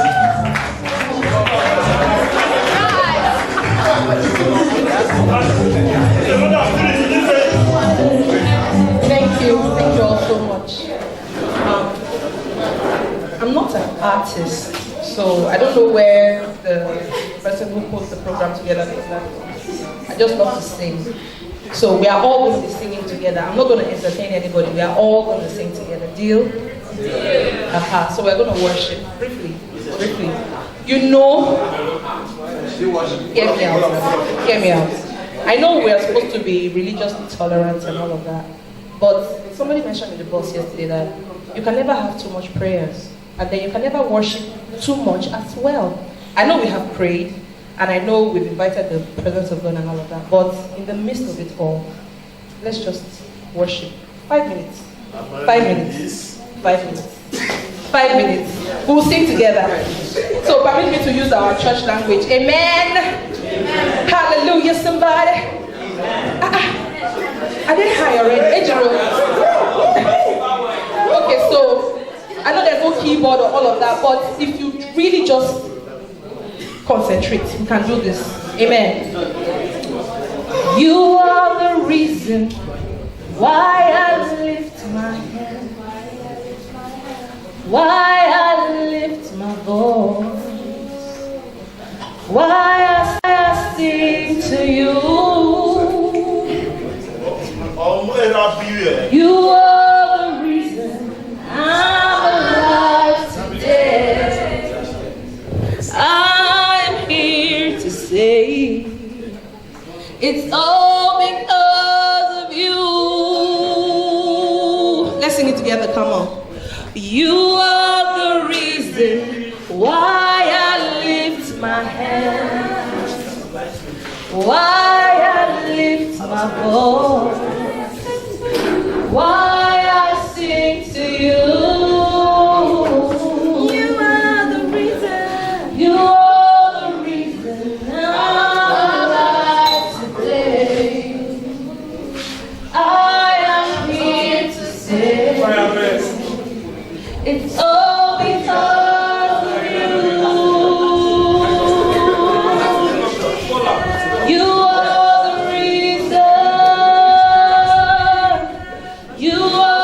Thank you all so much. I'm not an artist, so I don't know where the person who puts the program together is that. I just love to sing. So we are all going to be singing together. I'm not going to entertain anybody. We are all going to sing together. Deal? Yeah. So we're going to worship briefly. You know, hear me out. I know we are supposed to be religiously tolerant and all of that, but somebody mentioned in the bus yesterday that you can never have too much prayers, and then you can never worship too much as well. I know we have prayed, and I know we've invited the presence of God and all of that, but in the midst of it all, let's just worship. 5 minutes. 5 minutes. 5 minutes. 5 minutes. We'll sing together. So permit me to use our church language. Amen. Amen. Hallelujah, somebody. I didn't high already. Okay, so I know there's no keyboard or all of that, but if you really just concentrate, you can do this. Amen. You are the reason why I lift my hand, why I lift my voice, why I sing to you. You are the reason I'm alive today. I'm here to say it's all because of you. Let's sing it together, come on. You are the reason why I lift my hands, why I lift my voice, why I sing to you. You are the reason. You are the reason I'm alive today. I am here to say it's all because of you. You are the reason. You are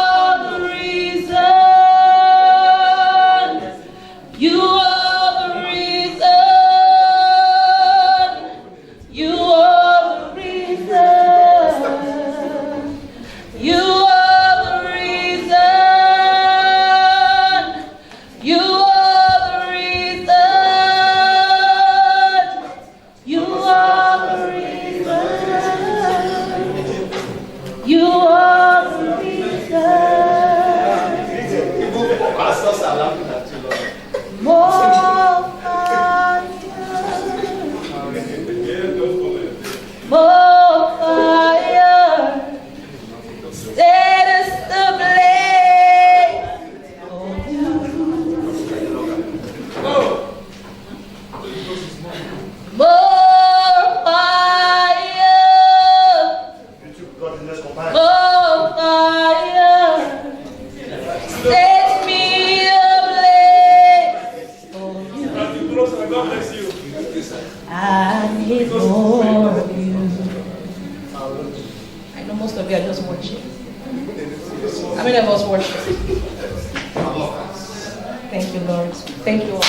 Set me ablaze for you. God bless you. I need more of you. I know most of you are just watching. How many of us worship? Thank you, Lord. Thank you all.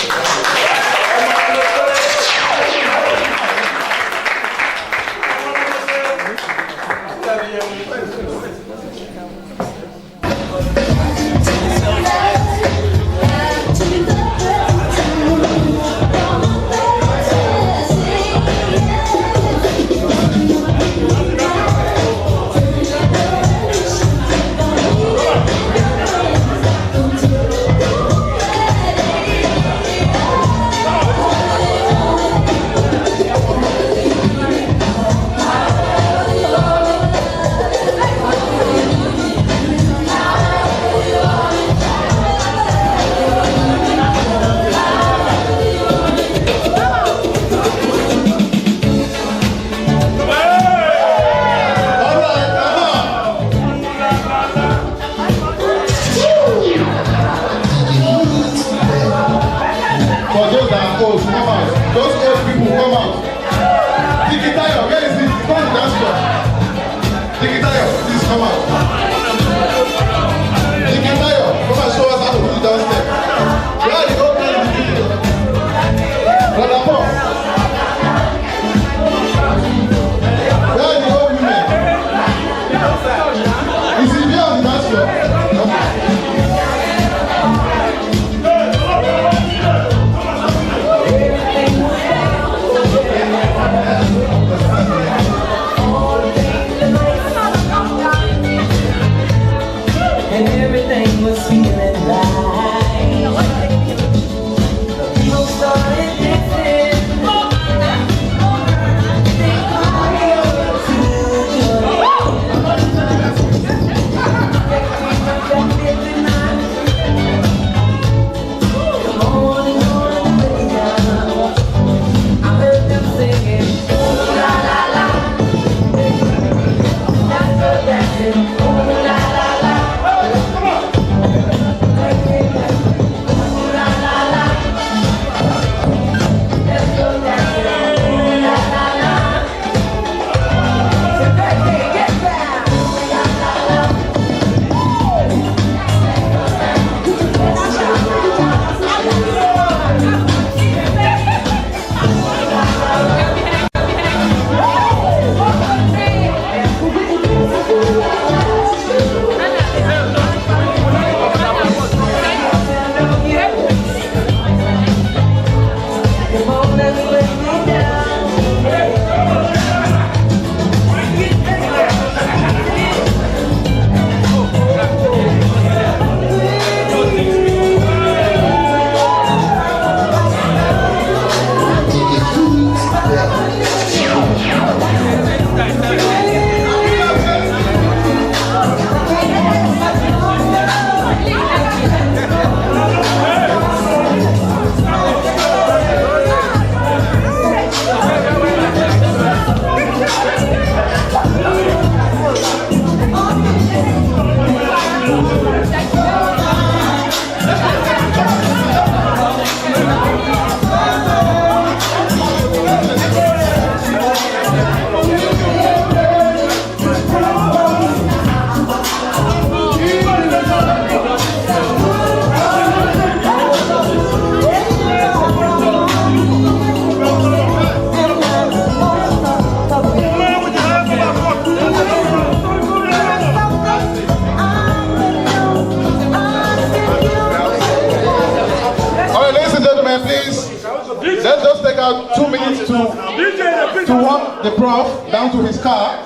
to walk the prof down to his car.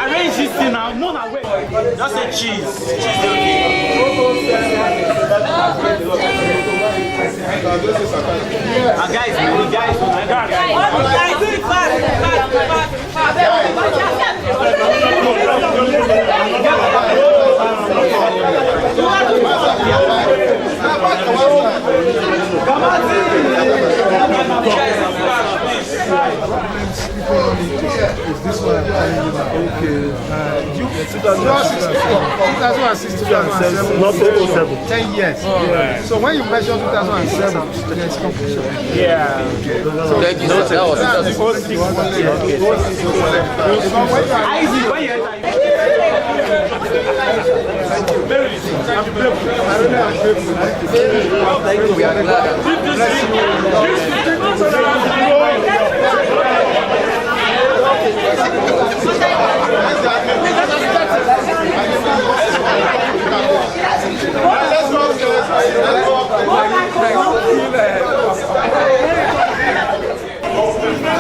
Arrange this thing now. Move away. Just say cheese. Guys, do it fast. Is this one I'm telling you now? 2007, not 2007. 10 years. Yeah. So when you mention 2007, there's confusion. Yeah. So thank you, sir. That was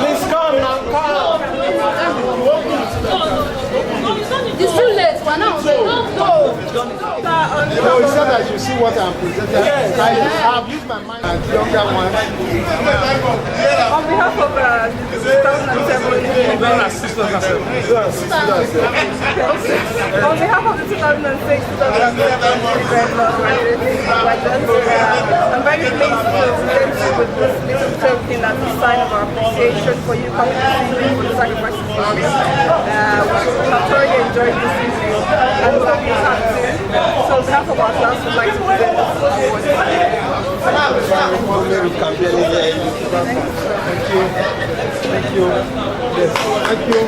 Please come now, come. It's too late for now. Go. No, he said that you see what I'm presenting. Yes. I have used my mind as younger one. On behalf of 2007, on behalf of the 2006, 2007 Red Law graduating I'm very pleased to present you with this little token as a sign of our appreciation for you coming to see me for the sacrifices for me. I've thoroughly enjoyed this evening and we'll be happy. So on behalf of ourselves, we'd like to present this award. Thank you. Yes. Thank you.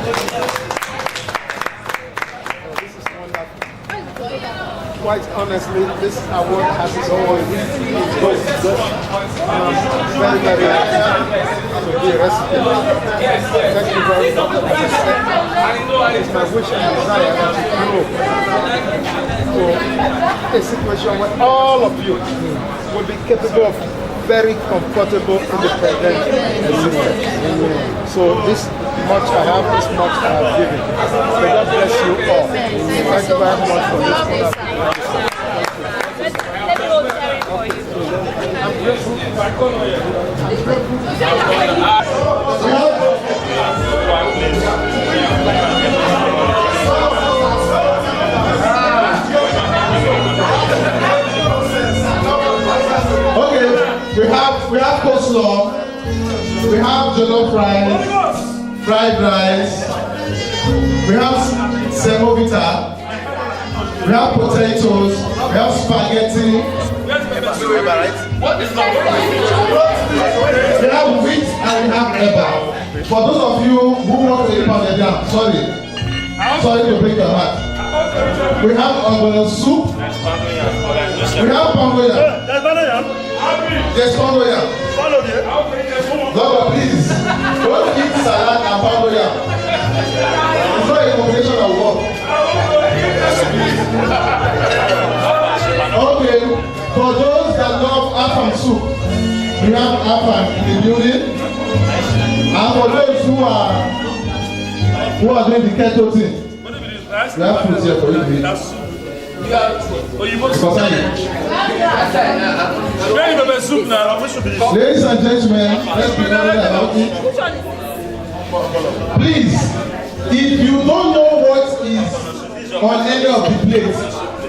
This is wonderful. Quite honestly, this award has its own very, very happy to be a recipient. Thank you very much. It's my wish and desire that you grow to a situation where all of you will be capable of very comfortable, independent existence. So this much I have, this much I have given. So God bless you all. Thank you very much for this. I'm grateful. We have coleslaw, we have jollof rice, fried rice, we have semovita, we have potatoes, we have spaghetti. We have wheat and we have eba. For those of you who want to eat pounded yam, sorry to break your heart. We have soup. We have pango yam. Yes, pango yam. Lord, please don't eat salad and pango yam. It's not a combination of work. Okay, for those that love afam soup, we have afam in the building. And for those who are doing the keto thing, we have food here for you to eat. Ladies and gentlemen, let's be honest about it. Please, if you don't know what is on any of the plates,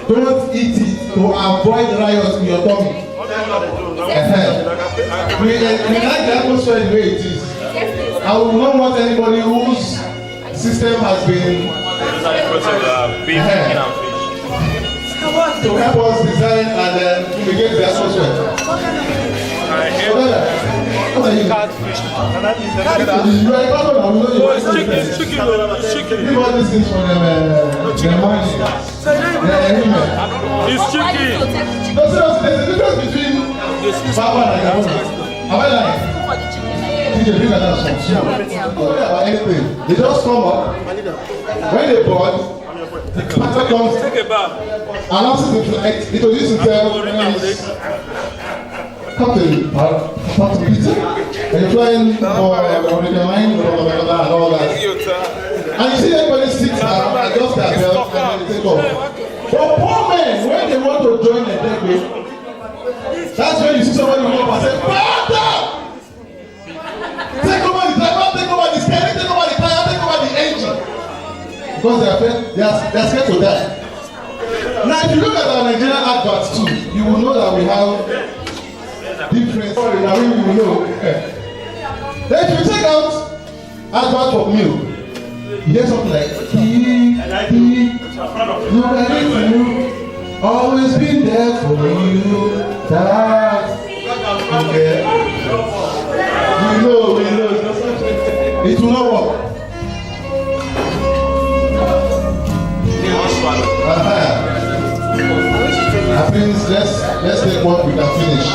don't eat it to avoid riots in your tummy. We like the atmosphere the way it is. I will not want anybody whose system has been to help us design and fumigate the atmosphere. What are you? You are a couple now, you know chicken. Give all these things for them money. It's chicken. No, seriously, there's a difference between Baba and Yahoo. Am I lying? DJ, bring that down. Don't worry about anything. They just come up. When they board, the pastor comes, announces the flight, introduces himself, come to Peter, and you're flying for the mind, and all that. And you see everybody sits down, adjust their belt, and then they take off. But poor men, when they want to join the deck, that's when you see somebody walk up and say, Father! Take over the driver, take over the steering, take over the tire, take over the engine. Because they are scared to die. Now, if you look at our Nigerian adverts too, you will know that we have different stories that we will know. Then if you take out advert for milk, You hear something like look at you, always been there for you. That okay. We know. It will not work. Please, let's take what we can finish.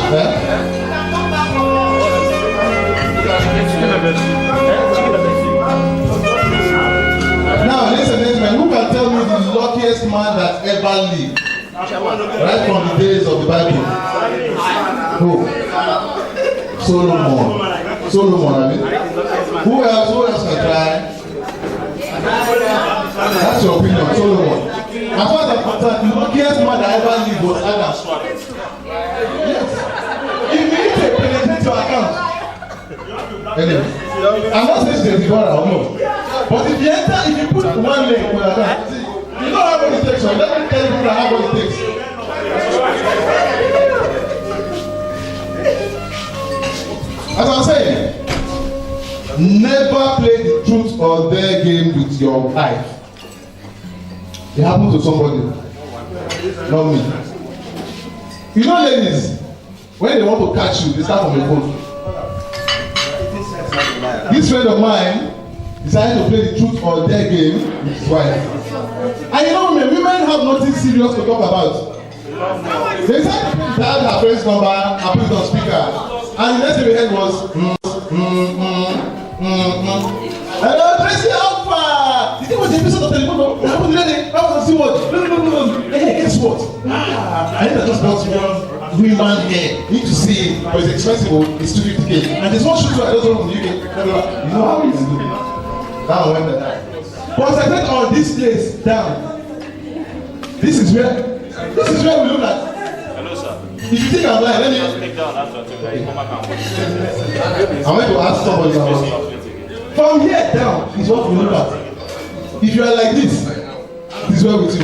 Now, listen, gentlemen, who can tell me the luckiest man that ever lived? Right from the days of the Bible. Who? Solomon, I mean. Who else can try? That's your opinion, Solomon. As far as I'm concerned, the luckiest man that ever lived was Adam. Yes. You need to penetrate your account. Anyway, I'm not saying it's Deborah or no. But if you put one leg on your account, you don't have what it takes. So let me tell you that I have what it takes. As I'm saying, never play the truth or dare game with your life. It happened to somebody, not me. You know, ladies, when they want to catch you, they start from a phone. This friend of mine decided to play the truth or dare game with his wife. And you know, women have nothing serious to talk about. They decided to dial her friend's number and put it on speaker. And the next thing we heard was, hello, Tracy, how far? You think what the episode of telephone? I want to see what? Hey, guess what? I need to just bought one woman hair. You need to see it, but it's expensive. It's 250K. And there's one shoe I just want from the UK. You know how easy to do? That one went there. But I said, oh, this place down. This is where we look at. Hello, sir. If you think I'm lying, let me. I want to ask somebody now. From here down is what we look at. If you are like this is where we do.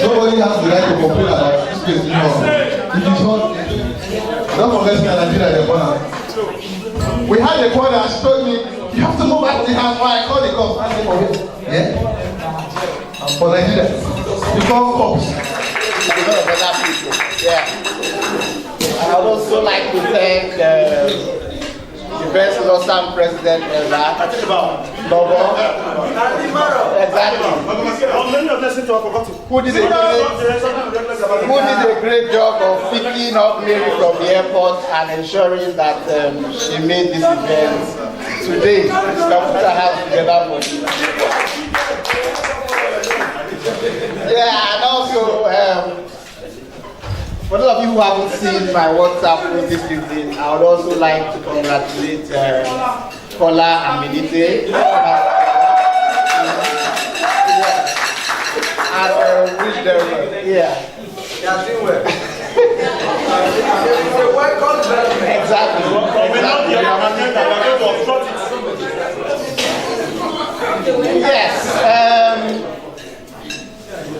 Nobody has the right to complain about this place. Don't forget me, Nigeria, we had a call and she told me, you have to move back to the house. Why? I called the cops. I said, for it. Yeah? For Nigeria. You call cops. Because of other people. Yeah. I would also like to thank the best Lausanne president ever. Bobo. Exactly. Who did a great job of picking up Mary from the airport and ensuring that she made this event today. Computer House together for you. Yeah, and also, for those of you who haven't seen my WhatsApp group this evening, I would also like to congratulate Kola and Milite. And wish them well. Yeah. Exactly. Yes.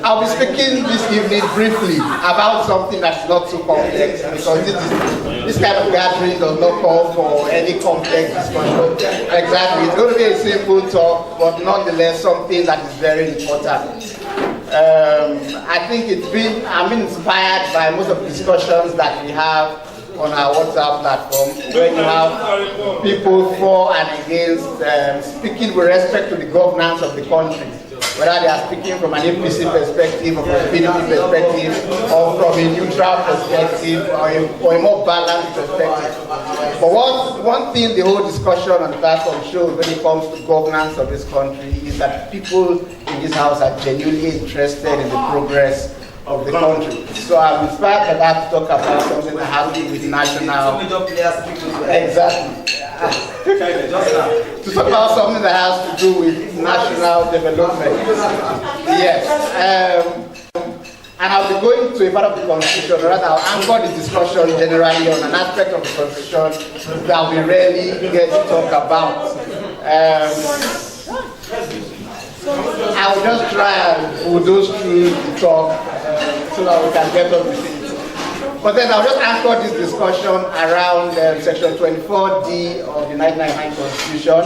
I'll be speaking this evening briefly about something that's not too complex, because this kind of gathering does not call for any complex discussion. Exactly. It's going to be a simple talk, but nonetheless something that is very important. I think I'm inspired by most of the discussions that we have on our WhatsApp platform, where you have people for and against, speaking with respect to the governance of the country, whether they are speaking from an APC perspective or from a PDP perspective or from a neutral perspective or a more balanced perspective. But one thing the whole discussion on the platform shows when it comes to governance of this country is that people in this house are genuinely interested in the progress of the country. So I'm inspired by that to talk about something that has to do with national. Exactly. To talk about something that has to do with national development. Yes. And I'll be going to a part of the Constitution, or rather I'll anchor the discussion generally on an aspect of the Constitution that we rarely get to talk about. I'll just try and bulldoze through the talk so that we can get on with it. But then I'll just anchor this discussion around Section 24D of the 1999 Constitution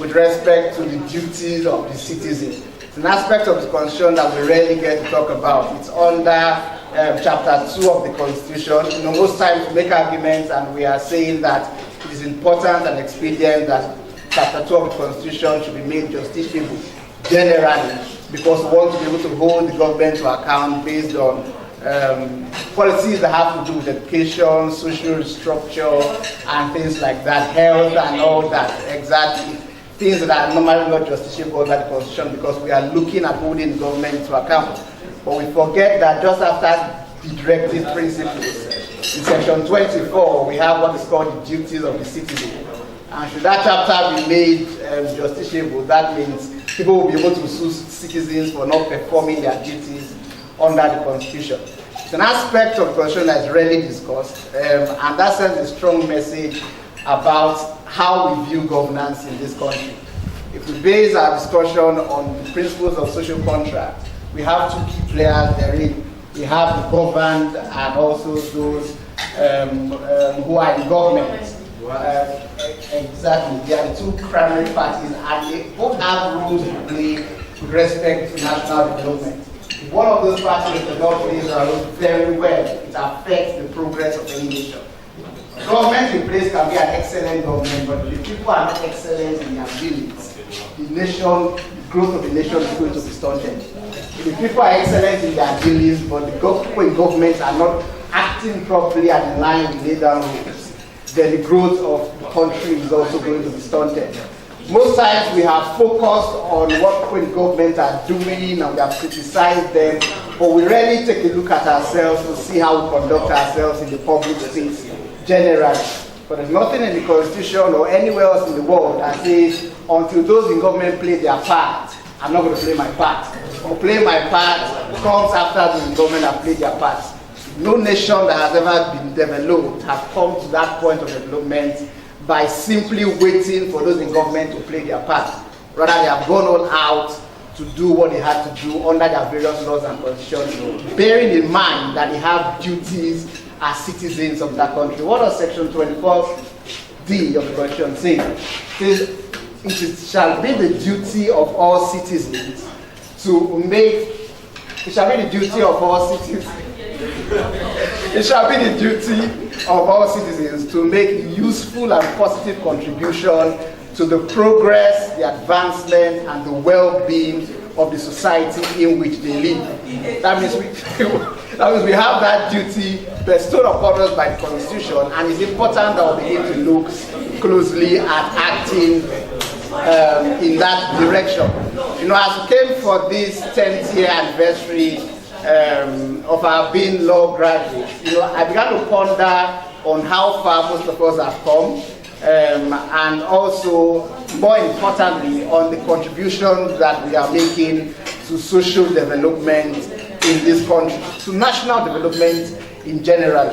with respect to the duties of the citizen. It's an aspect of the Constitution that we rarely get to talk about. It's under Chapter 2 of the Constitution. You know, most times we make arguments and we are saying that it is important and expedient that Chapter 2 of the Constitution should be made justiciable generally, because we want to be able to hold the government to account based on policies that have to do with education, social structure, and things like that, health and all that. Exactly. Things that are normally not justiciable under the Constitution, because we are looking at holding the government to account. But we forget that just after the directive principles, in Section 24, we have what is called the duties of the citizen. And should that chapter be made justiciable, that means people will be able to sue citizens for not performing their duties under the Constitution. It's an aspect of the Constitution that is rarely discussed, and that sends a strong message about how we view governance in this country. If we base our discussion on the principles of social contract, we have two key players therein. We have the governed and also those who are in government. Exactly, they are the two primary parties, and they both have roles to play with respect to national development. If one of those parties does not play their role very well, it affects the progress of any nation. Government in place can be an excellent government, but if the people are not excellent in their abilities, the growth of the nation is going to be stunted. If the people are excellent in their abilities, but the people in government are not acting properly and in line with laid down rules, then the growth of the country is also going to be stunted. Most times we have focused on what people in government are doing and we have criticized them, but we rarely take a look at ourselves to see how we conduct ourselves in the public space generally. But there's nothing in the Constitution or anywhere else in the world that says until those in government play their part, I'm not going to play my part. Or play my part comes after those in government have played their part. No nation that has ever been developed has come to that point of development by simply waiting for those in government to play their part. Rather, they have gone all out to do what they had to do under their various laws and constitutions, bearing in mind that they have duties as citizens of that country. What does Section 24D of the Constitution say? It says, it shall be the duty of all citizens to make, it shall be the duty of all citizens. It shall be the duty of all citizens to make useful and positive contribution to the progress, the advancement, and the well-being of the society in which they live. That means we have that duty bestowed upon us by the Constitution, and it's important that we begin to look closely at acting in that direction. You know, as we came for this 10th year anniversary of our being law graduates, you know, I began to ponder on how far most of us have come, and also, more importantly, on the contributions that we are making to social development in this country, to national development in general,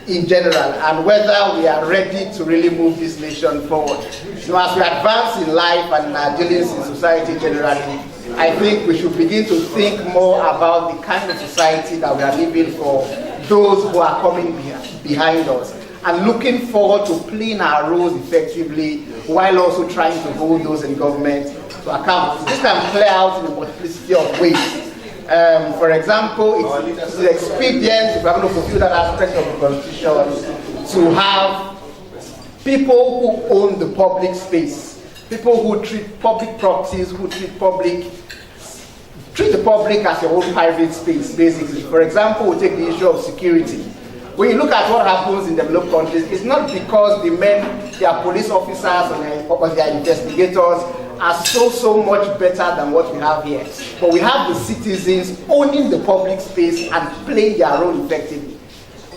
and whether we are ready to really move this nation forward. So as we advance in life and in our dealings in society generally, I think we should begin to think more about the kind of society that we are living for those who are coming behind us, and looking forward to playing our roles effectively while also trying to hold those in government to account. This can play out in a multiplicity of ways. For example, it's expedient, if we're going to fulfill that aspect of the Constitution, to have people who own the public space, people who treat public properties, who treat the public as your own private space, basically. For example, we take the issue of security. When you look at what happens in developed countries, it's not because the men, their police officers or their investigators are so much better than what we have here. But we have the citizens owning the public space and playing their role effectively.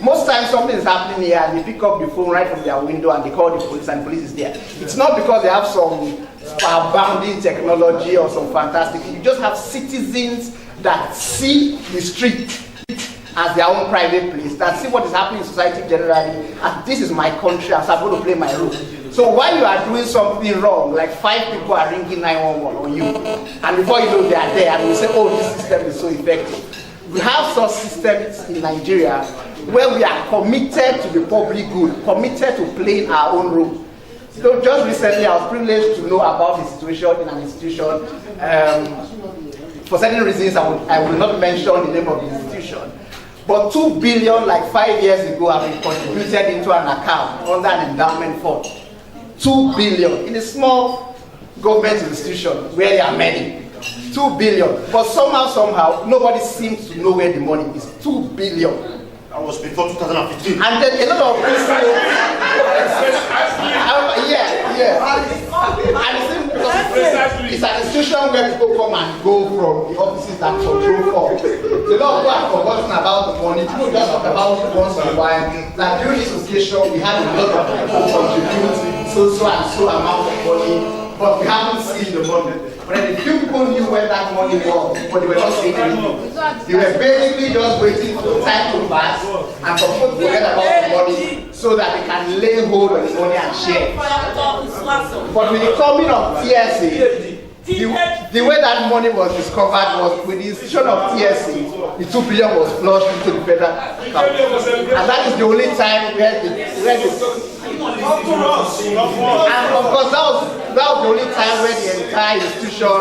Most times something is happening here and they pick up the phone right from their window and they call the police and the police is there. It's not because they have some abounding technology or some fantastic, you just have citizens that see the street as their own private place, that see what is happening in society generally, and this is my country, and so I'm going to play my role. So while you are doing something wrong, like 5 people are ringing 911 on you, and before you know they are there, and you say, oh, this system is so effective. We have such systems in Nigeria where we are committed to the public good, committed to playing our own role. So just recently, I was privileged to know about the situation in an institution. For certain reasons, I will not mention the name of the institution. But 2 billion, like 5 years ago, have been contributed into an account under an endowment fund. 2 billion in a small government institution where there are many. 2 billion. But somehow, nobody seems to know where the money is. 2 billion. That was before 2015. And then a lot of people. And it's an institution where people come and go from the offices that control funds. A lot of people have forgotten about the money. People just talk about it once in a while. That during this occasion, we had a lot of people contribute so amount of money, but we haven't seen the money. But then a few people knew where that money was, but they were not saying anything. They were basically just waiting for the time to pass and for people to forget about the money so that they can lay hold on the money and share. But with the coming of TSA, the way that money was discovered was with the institution of TSA, the 2 billion was flushed into the federal account. And that is the only time where and of course that was the only time where the entire institution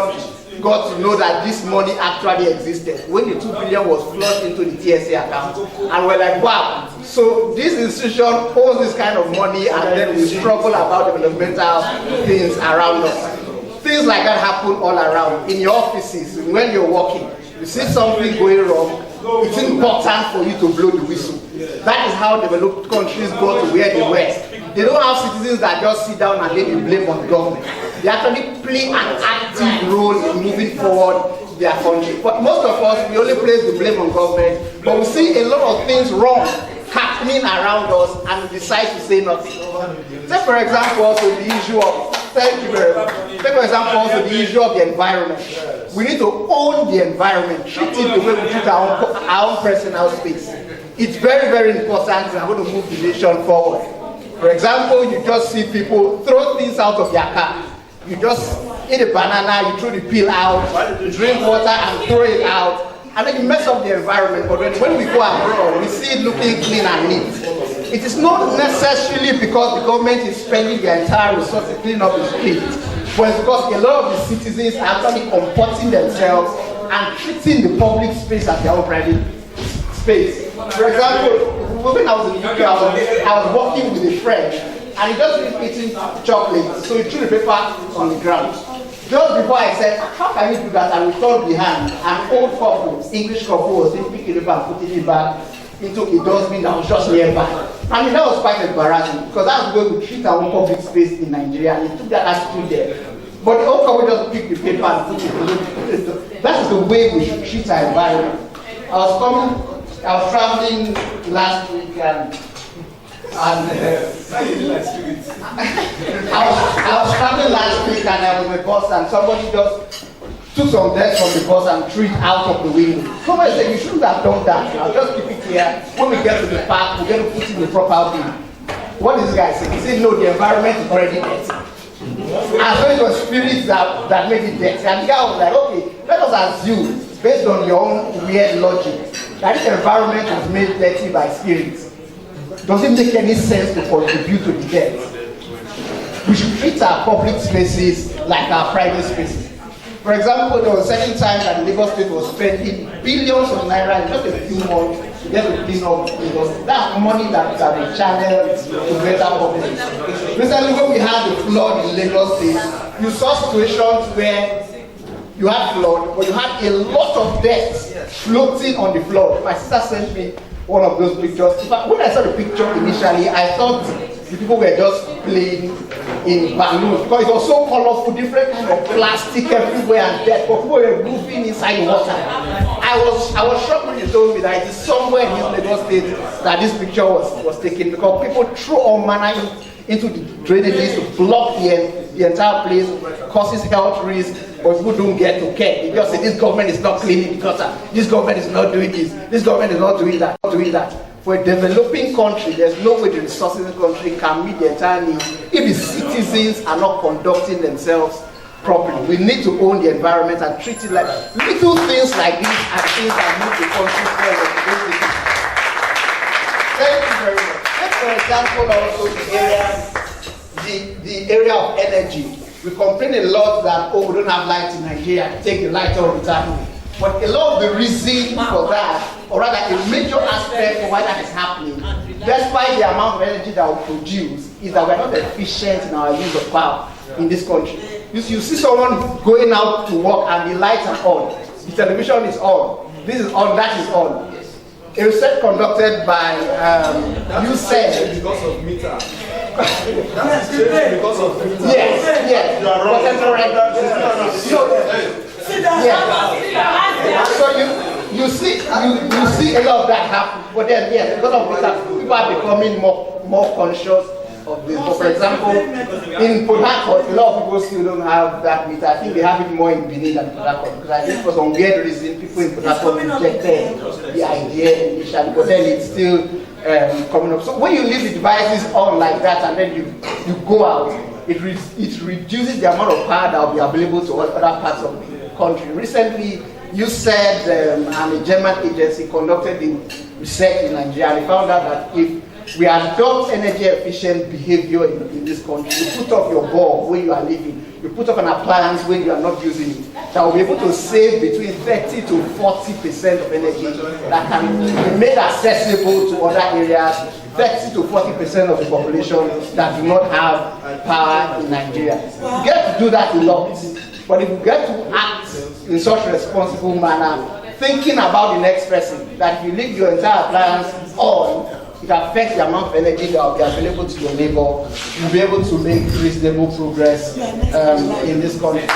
got to know that this money actually existed, when the 2 billion was flushed into the TSA account. And we're like, wow, so this institution owns this kind of money, and then we struggle about developmental things around us. Things like that happen all around. In your offices, when you're working, you see something going wrong, it's important for you to blow the whistle. That is how developed countries go to where they were. They don't have citizens that just sit down and lay the blame on the government. They actually play an active role in moving forward their country. But most of us, we only place the blame on government, but we see a lot of things wrong happening around us and we decide to say nothing. Take for example also the issue of, thank you very much. Take for example also the issue of the environment. We need to own the environment, treat it the way we treat our own personal space. It's very, very important if we are going to move the nation forward. For example, you just see people throw things out of their car. You just eat a banana, you throw the peel out, you drink water and throw it out. And then you mess up the environment, but when we go abroad, we see it looking clean and neat. It is not necessarily because the government is spending their entire resources to clean up the streets, but it's because a lot of the citizens are actually comporting themselves and treating the public space as their own private space. For example, when I was in the UK, I was working with a friend, and he just been eating chocolate, so he threw the paper on the ground. Just before I said, how can you do that? And we turned behind, an old couple, English couple, was picking it up and putting it back into a dustbin that was just nearby. I mean, that was quite embarrassing, because that's the way we treat our own public space in Nigeria, and he took that attitude there. But the old couple just picked the paper and put it. That is the way we should treat our environment. I was traveling last week and I was traveling last week and I was in the bus and somebody just took some dirt from the bus and threw it out of the window. Somebody said, you shouldn't have done that. I'll just keep it here. When we get to the park, we're going to put it in the proper bin. What is this guy saying? He said, no, the environment is already dirty. And so it was spirits that made it dirty. And the guy was like, okay, let us assume, based on your own weird logic, that this environment was made dirty by spirits. Does it make any sense to contribute to the debt? We should treat our public spaces like our private spaces. For example, there was a certain time that the Lagos State was spending billions of naira in just a few months to get to clean up Lagos. That's money that we channeled to better public. Recently, when we had the flood in Lagos State, you saw situations where you had flood, but you had a lot of debt floating on the floor. My sister sent me one of those pictures. In fact, when I saw the picture initially, I thought the people were just playing in balloons because it was so colorful, different kind of plastic everywhere and dead, but people were moving inside the water. I was shocked when you told me that it is somewhere in Lagos State that this picture was taken, because people threw all manner into the drainages to block the entire place, causes health risks, but people don't get to care. They just say this government is not cleaning the gutter, this government is not doing this government is not doing that. For a developing country, there's no way the resources in the country can meet the entire needs if the citizens are not conducting themselves properly. We need to own the environment and treat it like little things like this and things that move the country forward. Thank you very much. Take for example also the area of energy. We complain a lot that, oh, we don't have light in Nigeria, take the light all the time. But a lot of the reason for that, or rather a major aspect of why that is happening, despite the amount of energy that we produce, is that we're not efficient in our use of power in this country. You see someone going out to work and the lights are on, the television is on, this is on, that is on. A research conducted by USAID. Because of meter. That's because of meter. Yes. So you see a lot of that happen, but then yes, because of meter, people are becoming more conscious of this. But for example, in Port Harcourt, a lot of people still don't have that meter. I think they have it more in Benin than Port Harcourt, because I think for some weird reason, people in Port Harcourt rejected the idea initially, but then it's still coming up. So when you leave the devices on like that and then you go out, it reduces the amount of power that will be available to other parts of the country. Recently, you said and a German agency conducted the research in Nigeria, and they found out that if we adopt energy efficient behavior in this country, you put off your bulb when you are living, you put off an appliance when you are not using it, that will be able to save between 30 to 40% of energy that can be made accessible to other areas, 30 to 40% of the population that do not have power in Nigeria. You get to do that a lot, but if you get to act in such a responsible manner, thinking about the next person, that if you leave your entire appliance on, it affects the amount of energy that will be available to your neighbor. You'll be able to make reasonable progress in this country.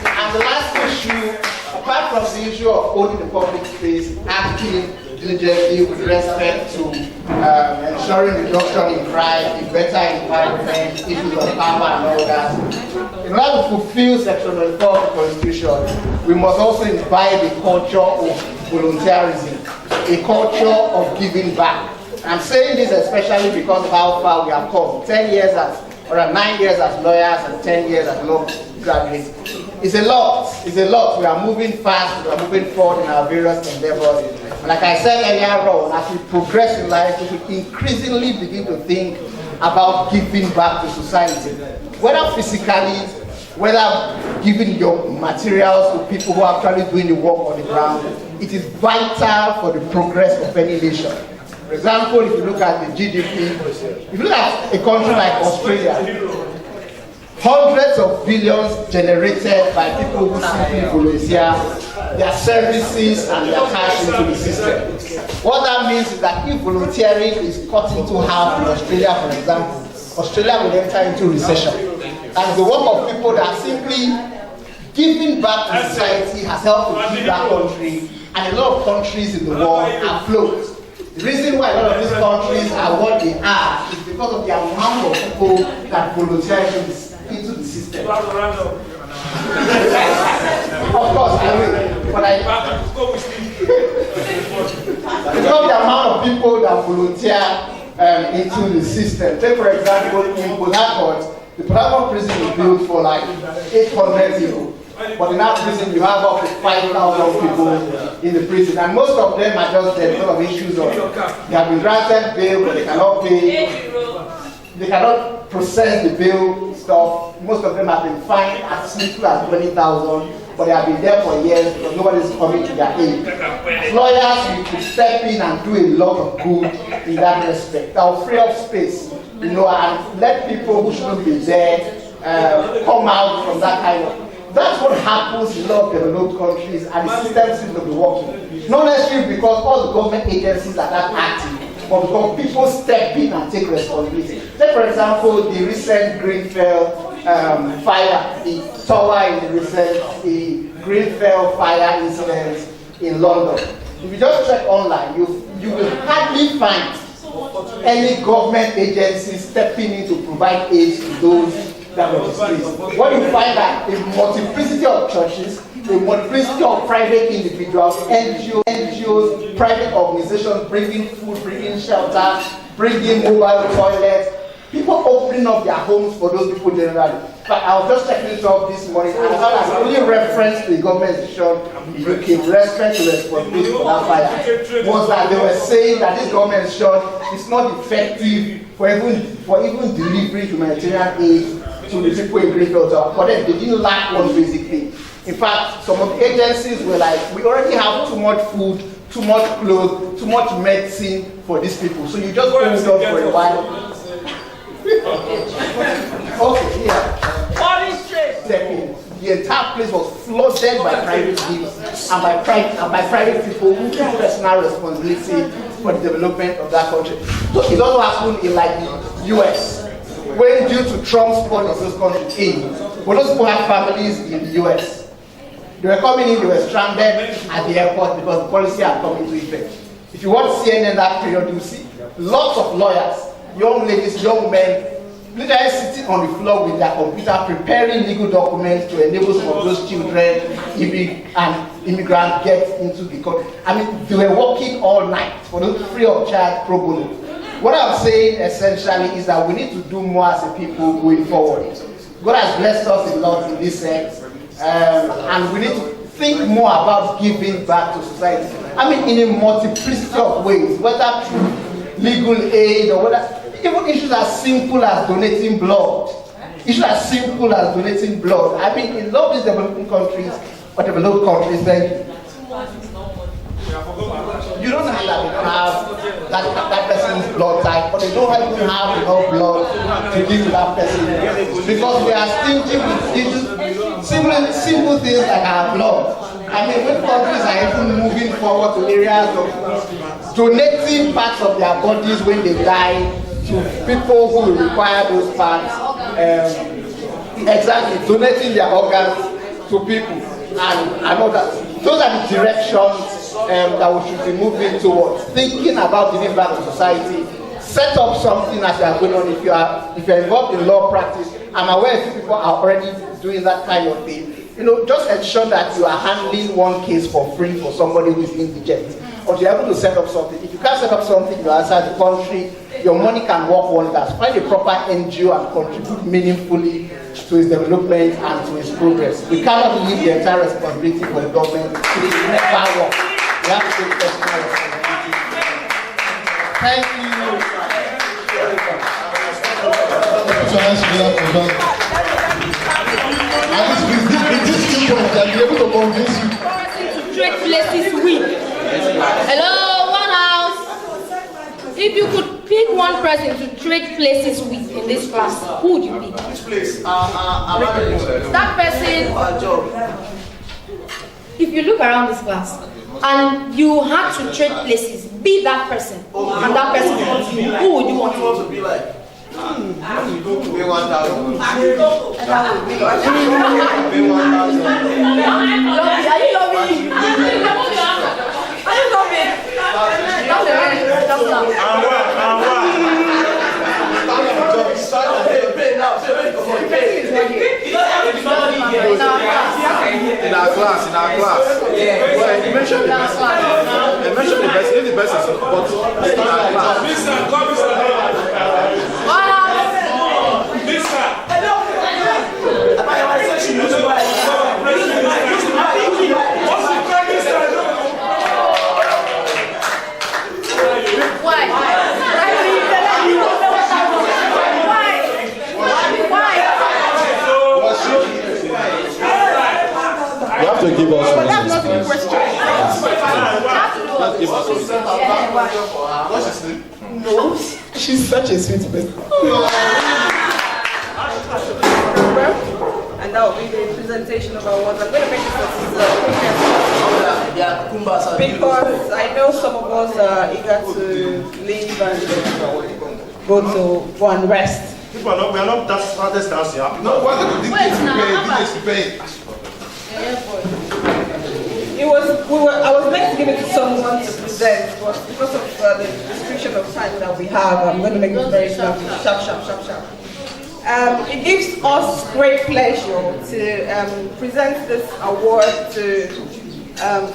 And the last issue, apart from the issue of owning the public space, acting diligently with respect to ensuring reduction in crime, a better environment, issues of power and all that. In order to fulfill Section 24 of the Constitution, we must also imbibe the culture of volunteerism, a culture of giving back. I'm saying this especially because of how far we have come. 9 years as lawyers and 10 years as law graduates. It's a lot. We are moving fast, we are moving forward in our various endeavors. And like I said earlier on, as we progress in life, we should increasingly begin to think about giving back to society, whether physically whether giving your materials to people who are actually doing the work on the ground, it is vital for the progress of any nation. For example, if you look at the GDP, if you look at a country like Australia, hundreds of billions generated by people who simply volunteer their services and their cash into the system. What that means is that if volunteering is cut into half in Australia, for example, Australia will enter into recession. And the work of people that are simply giving back to society has helped to keep that country, and a lot of countries in the world are afloat. The reason why a lot of these countries are what they are is because of the amount of people that volunteer into the system. Of course, I will. But because the amount of people that volunteer into the system. Take for example, in Port Harcourt, the Port Harcourt prison is built for like 800 people. But in that prison, you have up to 5,000 people in the prison, and most of them are just there because of issues of they have been granted bail, but they cannot pay. They cannot process the bail stuff. Most of them have been fined as little as 20,000, but they have been there for years because nobody is coming to their aid. As lawyers, we could step in and do a lot of good in that respect. That will free up space, and let people who shouldn't be there come out from that kind of. That's what happens in a lot of developed countries, and the system seems to be working. Not necessarily because all the government agencies are that active, but because people step in and take responsibility. Take for example, the recent Grenfell fire, the tower in the Grenfell fire incident in London. If you just check online, you will hardly find any government agency stepping in to provide aid to those that were displaced. What you find that a multiplicity of churches, a multiplicity of private individuals, NGOs, private organizations bringing food, bringing shelter, bringing mobile toilets, people opening up their homes for those people generally. But I was just checking it up this morning, and I only referenced the government decision in respect to responsibility for that fire was that they were saying that this government decision is not effective for even delivering humanitarian aid to the people in Grenfell. But then they didn't lack one basic thing. In fact, some of the agencies were like, we already have too much food, too much clothes, too much medicine for these people. So you just hold up for a while. Okay, yeah. The entire place was flooded by private gifts and by private people who took personal responsibility for the development of that country. So it also happened in like the US. When due to Trump's policies countries in, but those people have families in the US. They were coming in, they were stranded at the airport because the policy had come into effect. If you watch CNN that period, you see lots of lawyers, young ladies, young men, literally sitting on the floor with their computer preparing legal documents to enable some of those children and immigrants get into the country. I mean, they were working all night for those free of charge pro bono. What I'm saying essentially is that we need to do more as a people going forward. God has blessed us a lot in this sense, and we need to think more about giving back to society. I mean, in a multiplicity of ways, whether through legal aid or whether even issues as simple as donating blood. Issues as simple as donating blood. I mean, in a lot of these developing countries, or developed countries, then you don't have that person's blood type, but they don't even have enough blood to give to that person because we are stingy with simple things like our blood. I mean, when countries are even moving forward to areas of donating parts of their bodies when they die to people who will require those parts, exactly, donating their organs to people and all that. Those are the directions that we should be moving towards. Thinking about giving back to society. Set up something as you are going on. If you're involved in law practice, I'm aware if people are already doing that kind of thing. Just ensure that you are handling one case for free for somebody who is indigent. Or you're able to set up something. If you can't set up something, you're outside the country, your money can work wonders. Find a proper NGO and contribute meaningfully to its development and to its progress. We cannot leave the entire responsibility for the government. It will never work. We have to take personal responsibility. Thank you. places with? Hello, one house. If you could pick one person to trade places with in this class, who would you pick? Which place? That person. If you look around this class and you had to trade places, be that person, and that person wants you, who would you want to be like? Be 1,000. Are you In our class. Yeah. Well, you mentioned the best. You mentioned the best. If the best is but in our class. You have to give us reasons, please. Give us reasons. What's his name? No, she's such a sweet person. And that will be the presentation of awards. I'm going to make this because I know some of us are eager to leave and go and rest. People are not, we are not that hardest dance here. No, why don't you pay? I was meant to give it to someone to present, but because of the restriction of time that we have, I'm going to make it very sharp. It gives us great pleasure to present this award to.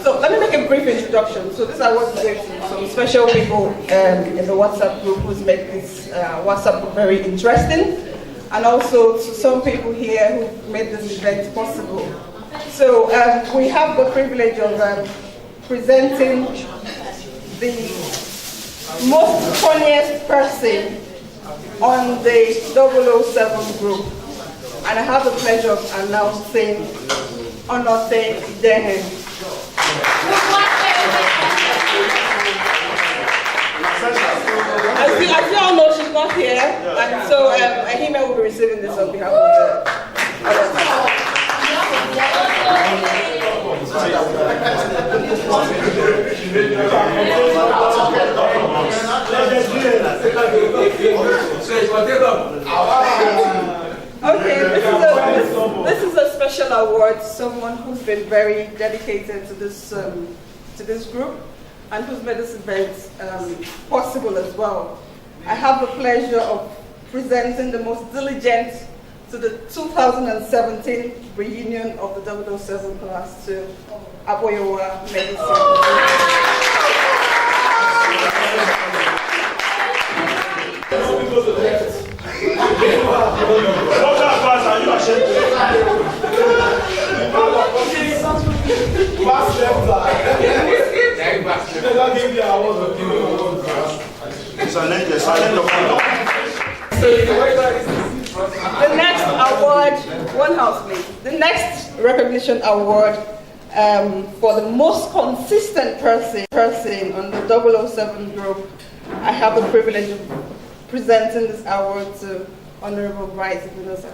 So let me make a brief introduction. So this award is going to some special people in the WhatsApp group who's made this WhatsApp group very interesting, and also to some people here who made this event possible. So we have the privilege of presenting the most funniest person on the 007 group. And I have the pleasure of announcing Onote Dehen. As you all know, she's not here. And so Ahime will be receiving this on behalf of the other side. Okay, this is a special award to someone who's been very dedicated to this group and who's made this event possible as well. I have the pleasure of presenting the most diligent to the 2017 reunion of the 007 class to Aboyowa Medicine. The next award, one house please. The next recognition award for the most consistent person on the 007 group. I have the privilege of presenting this award to Honorable Bryce Ibinosa.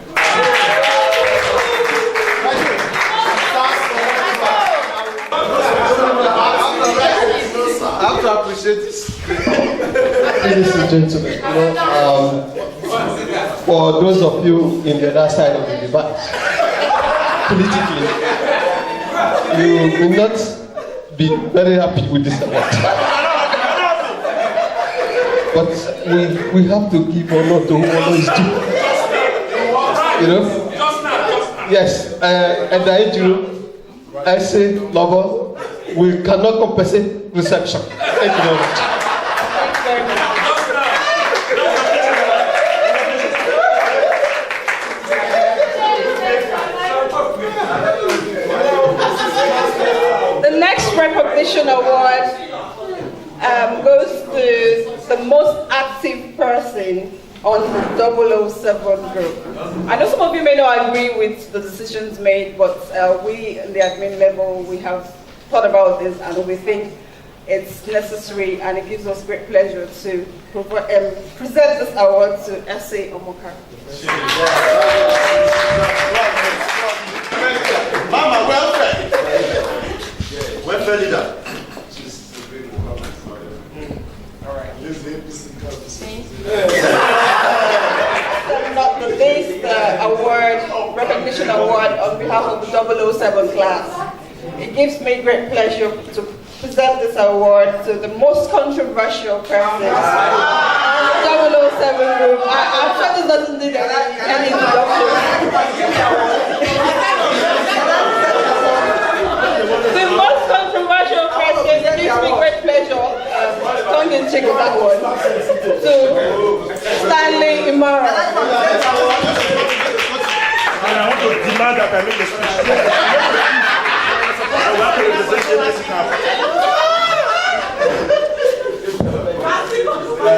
I have to appreciate this. Ladies and gentlemen, for those of you in the other side of the debate, politically, you will not be very happy with this award. But we have to give honor to who honor is due. Yes, at the age I say, lover, we cannot compensate reception. Thank you very much. The next recognition award goes to the most active person on the 007 group. I know some of you may not agree with the decisions made, but we in the admin level, we have thought about this, and we think it's necessary, and it gives us great pleasure to present this award to S.A. Omoka. Mama, welfare. Welfare leader. Not the best award, recognition award on behalf of the 007 class. It gives me great pleasure to present this award to the most controversial person in the 007 group. I'm sure this doesn't need any introduction. The most controversial person, it gives me great pleasure, tongue in cheek with that one, to Stanley Imara. And I want to demand that I make a speech.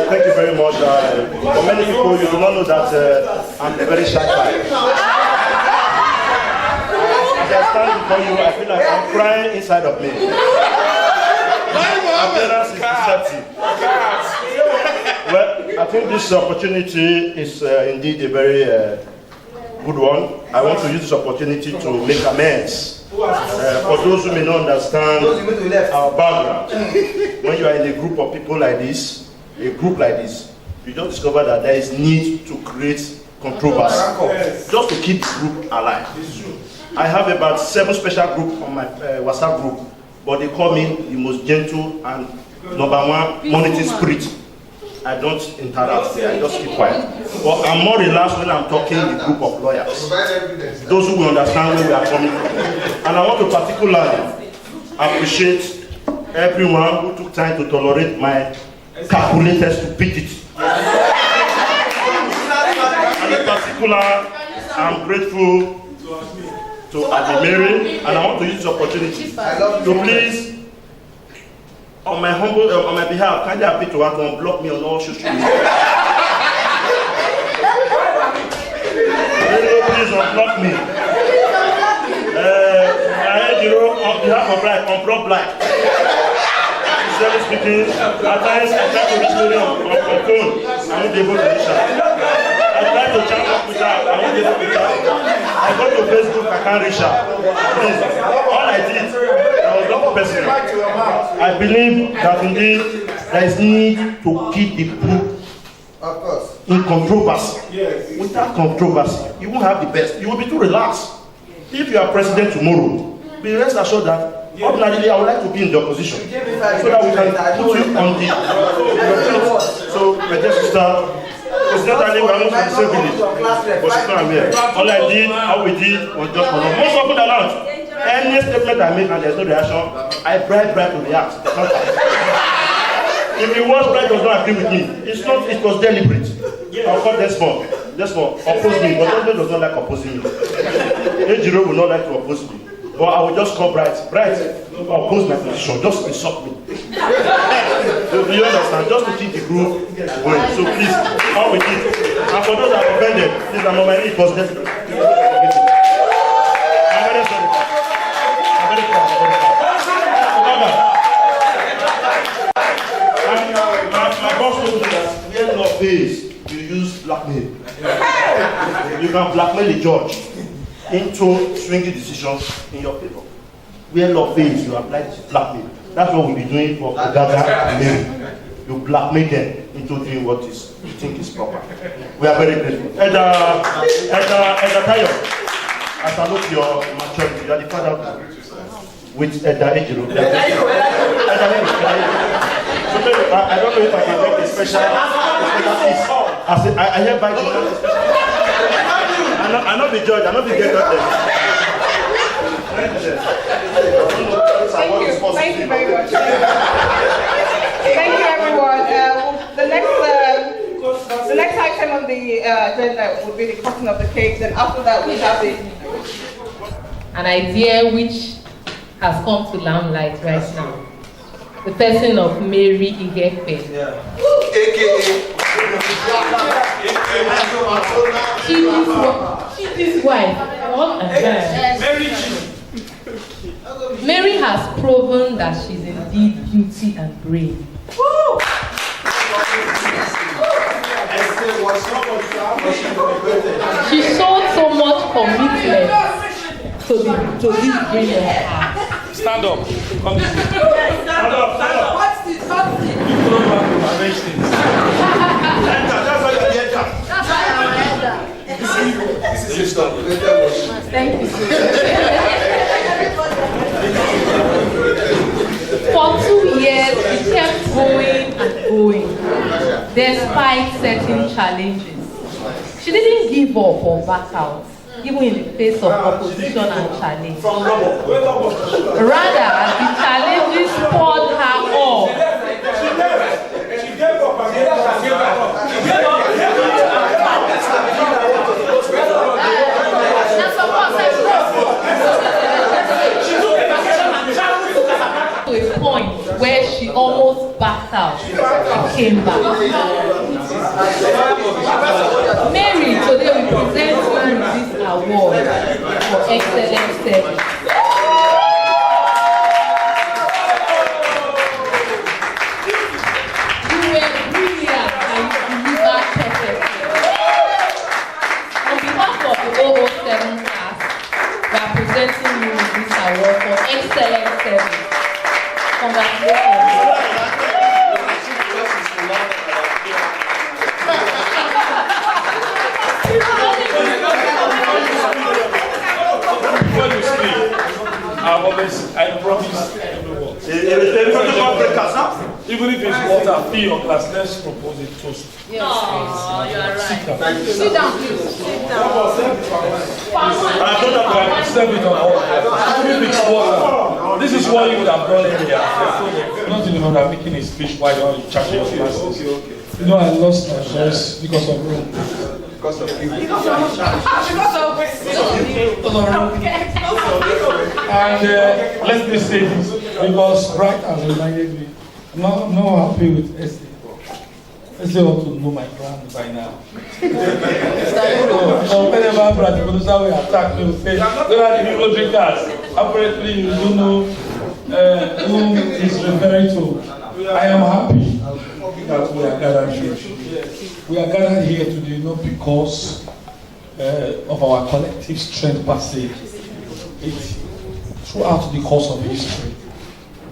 Thank you very much. For many people, you do not know that I'm a very shy guy. As I stand before you, I feel like I'm crying inside of me. Appearance is deceptive. Well, I think this opportunity is indeed a very good one. I want to use this opportunity to make amends. For those who may not understand our background, when you are in a group of people like this, you just discover that there is need to create controversy, just to keep the group alive. I have about 7 special groups on my WhatsApp group, but they call me the most gentle and #1 monitoring spirit. I don't interact, I just keep quiet. But I'm more relaxed when I'm talking to a group of lawyers, those who will understand where we are coming from. And I want to particularly appreciate everyone who took time to tolerate my calculated stupidity. And in particular, I'm grateful to Adimere, and I want to use this opportunity to please, on my behalf, kindly appeal to her to unblock me on all social media. Please unblock me. On behalf of Black, unblock Black. Sincerely speaking, at times I try to reach Lily on phone, I won't be able to reach her. I try to chat up with her, I won't be able to reach her. I go to Facebook, I can't reach her. Please, all I did, I was not personal. I believe that indeed there is need to keep the group in controversy. Without controversy, you won't have the best. You will be too relaxed. If you are president tomorrow, be rest assured that ordinarily I would like to be in the opposition so that we can put you on the So, my dear sister, incidentally, we are not from the same village, but she's not here. All I did, how we did, was just for love. Most often than not, any statement I make and there's no reaction, I bribe to react. If the word bribe does not agree with me, it was deliberate. I'll call Desmond. Oppose me, but Desmond does not like opposing me. Ejiro will not like to oppose me. But I will just call Bright, oppose my position, just insult me. So do you understand? Just to keep the group going. So please, how we did. And for those that are offended, please, I'm on my knee, it was definitely. I'm very sorry. I'm very proud. My boss told me that where law pays, you use blackmail. You can blackmail the judge into swinging decisions in your favor. Where law fails, you apply blackmail. That's what we'll be doing for Ogaga and Mary. You blackmail them into doing what you think is proper. We are very grateful. Edda Tayo, I salute your maturity. You are the father with Edda Ejiro. I don't know if I can make a special piece. I hereby I'm not the judge, I'm not the judge of them. Thank you very much. Thank you, everyone. The next item on the agenda will be the cutting of the cake. Then after that, we have an idea which has come to limelight right now. The person of Mary Igepe. She's his wife. Mary has proven that she's indeed beauty and brain. She showed so much commitment to this dream of hers. Stand up. Come this way. Stand up. What's this? You throw back to arrange things. That's why you're the elder. That's why I'm an elder. This is stop. Thank you so much. For 2 years, she kept going and going, despite certain challenges. She didn't give up or back out, even in the face of opposition and challenge. Rather, the challenges poured her off. She gave up and gave To a point where she almost backed out and came back. Mary, today we present you with this award for excellent service. You were brilliant and you delivered perfectly. On behalf of the 007 class, we are presenting you with this award for excellent service. Congratulations. Before you speak, I promise everyone. Even if it's water, fill your glass, let's propose a toast. Yes. Oh, you are right. Sit down. Sit down, please. Sit down. Serve it on all. Even if it's water. This is what you would have done earlier. Not in the matter of making a speech, why don't you charge your glasses? You know, I lost my voice because of Rome. Because of you. And let me say this, because Bright has reminded me, I'm not happy with Esther. Esther ought to know my brand by now. So whenever Bright goes out, we attack me, we say, where are the people drinkers? Apparently, you don't know whom he's referring to. I am happy that we are gathered here. We are gathered here today not because of our collective strength per se. Throughout the course of history,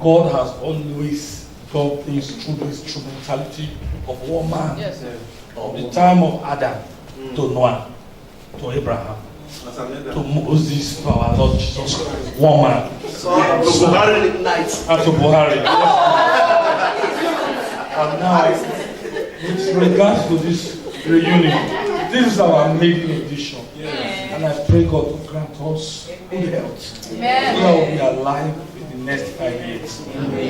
God has always done things through the instrumentality of one man. Yes, sir. From the time of Adam to Noah, to Abraham, to Moses, to our Lord Jesus Christ. One man. And to Buhari. And now, with regards to this reunion, this is our maiden edition. And I pray God to grant us good health. So that we'll be alive in the next 5 years.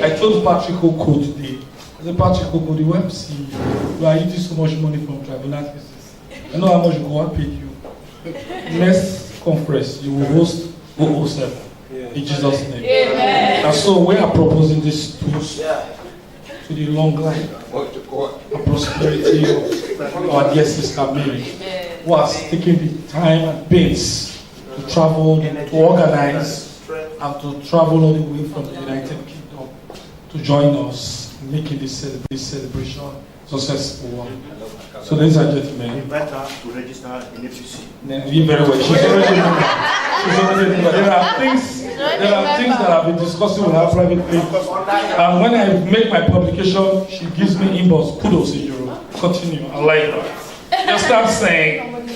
I told Patrick Oko today, I said, Patrick Oko, the WebC, we are eating so much money from tribunal cases. I know how much God paid you. Next conference, you will host 007 in Jesus' name. Amen. And so we are proposing this toast to the long life and prosperity of our dear sister Mary, who has taken the time and pains to travel, to organize, and to travel all the way from the United Kingdom to join us in making this celebration successful one. So, ladies and gentlemen, Invite her to register in APC. very well. She's already a member. There are things that I've been discussing with her privately. And when I make my publication, she gives me inbox. Kudos in Europe. Continue. I like that. Just start saying.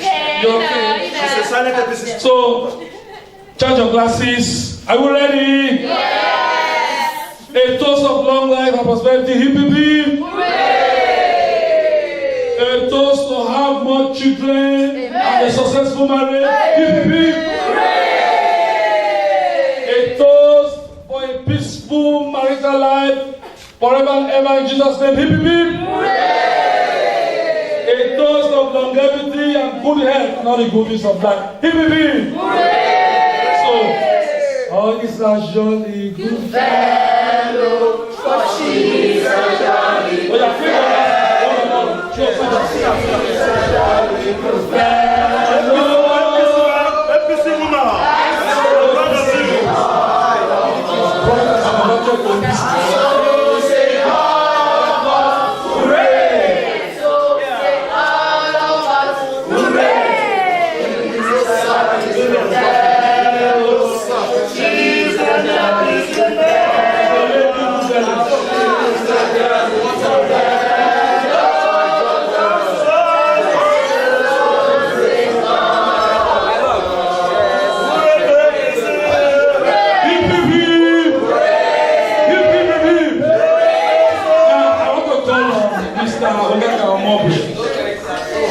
You're okay. So, charge your glasses. Are we ready? Yes. A toast of long life and prosperity. Hip hip hip. A toast to have more children and a successful marriage. Hip hip hip. A toast for a peaceful marital life forever and ever in Jesus' name. Hip hip hip. A toast of longevity and good health, not the goodness of life. Hip hip hip. So, all is a jolly good fellow, for she's a jolly good fellow. APC woman.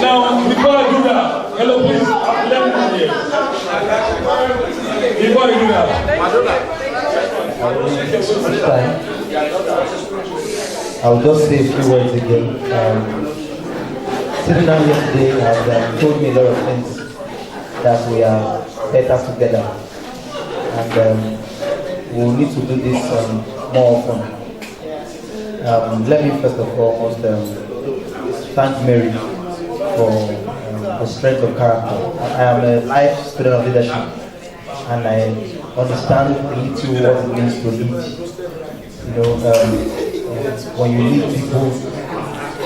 Now, before I do that, hello, please, let me hear. Before I do that, I'll just say a few words again. Sitting down here today has told me a lot of things that we are better together, and we'll need to do this more often. Let me first of all thank Mary for the strength of character. I am a life student of leadership, and I understand a little what it means to lead. You know, when you lead people,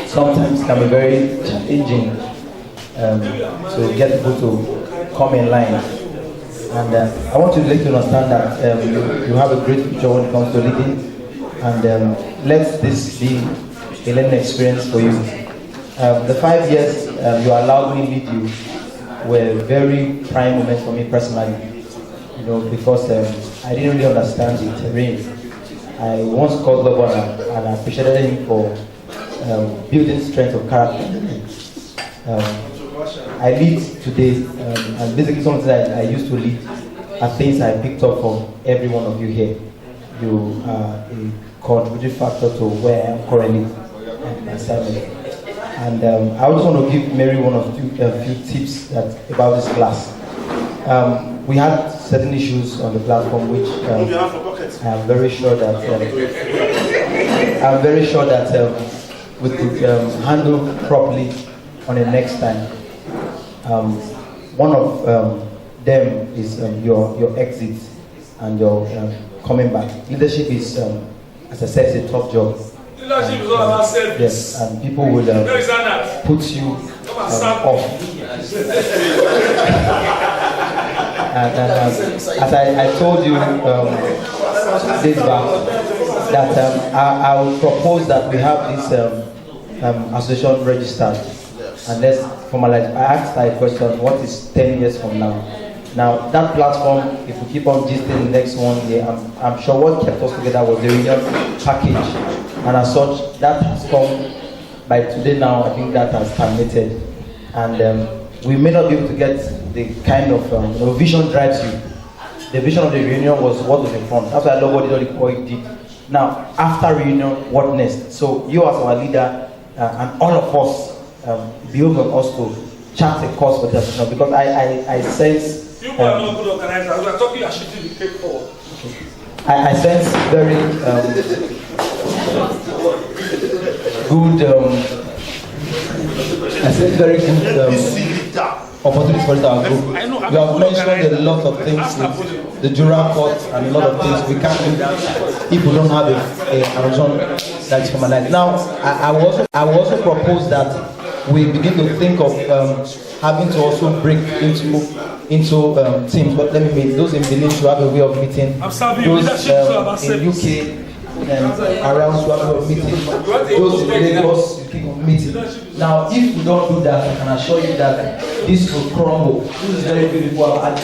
sometimes it can be very challenging to get people to come in line. And I want to let you understand that you have a great future when it comes to leading, and let this be a learning experience for you. The 5 years you allowed me lead you were very prime moments for me personally. You know, because I didn't really understand the terrain. I once called Lobo and I appreciated him for building strength of character. I lead today, and basically something that I used to lead are things I picked up from every one of you here. You are a contributing factor to where I am currently and assignment. And I also want to give Mary a few tips about this class. We had certain issues on the platform which I'm very sure that we could handle properly on the next time. One of them is your exit and your coming back. Leadership is, as I said, it's a tough job. Leadership is all about service. Yes, and people will put you off. As I told you days back, that I will propose that we have this association registered, and let's formalize. I asked a question: what is 10 years from now? Now that platform, if we keep on gisting the next 1 year, I'm sure what kept us together was the reunion package, and as such, that has come by today. Now I think that has terminated, and we may not be able to get the kind of vision drives you. The vision of the reunion was what was in front. That's why nobody did what it did. Now, after reunion, what next? So you as our leader and all of us, behove on us to chart a course for this, because I sense. You are not good organizers. We are talking as shifting the cake forward. I sense very good. I sense very good opportunities for our group. You have mentioned a lot of things with the Jura Court and a lot of things we can't do if we don't have an organization that is formalized. Now, I will also propose that we begin to think of having to also break into teams. But let me make those in Benin to have a way of meeting. Those in UK around to have a meeting. Those in Lagos you keep on meeting. Now, if we don't do that, I can assure you that this will crumble. This is very beautiful. And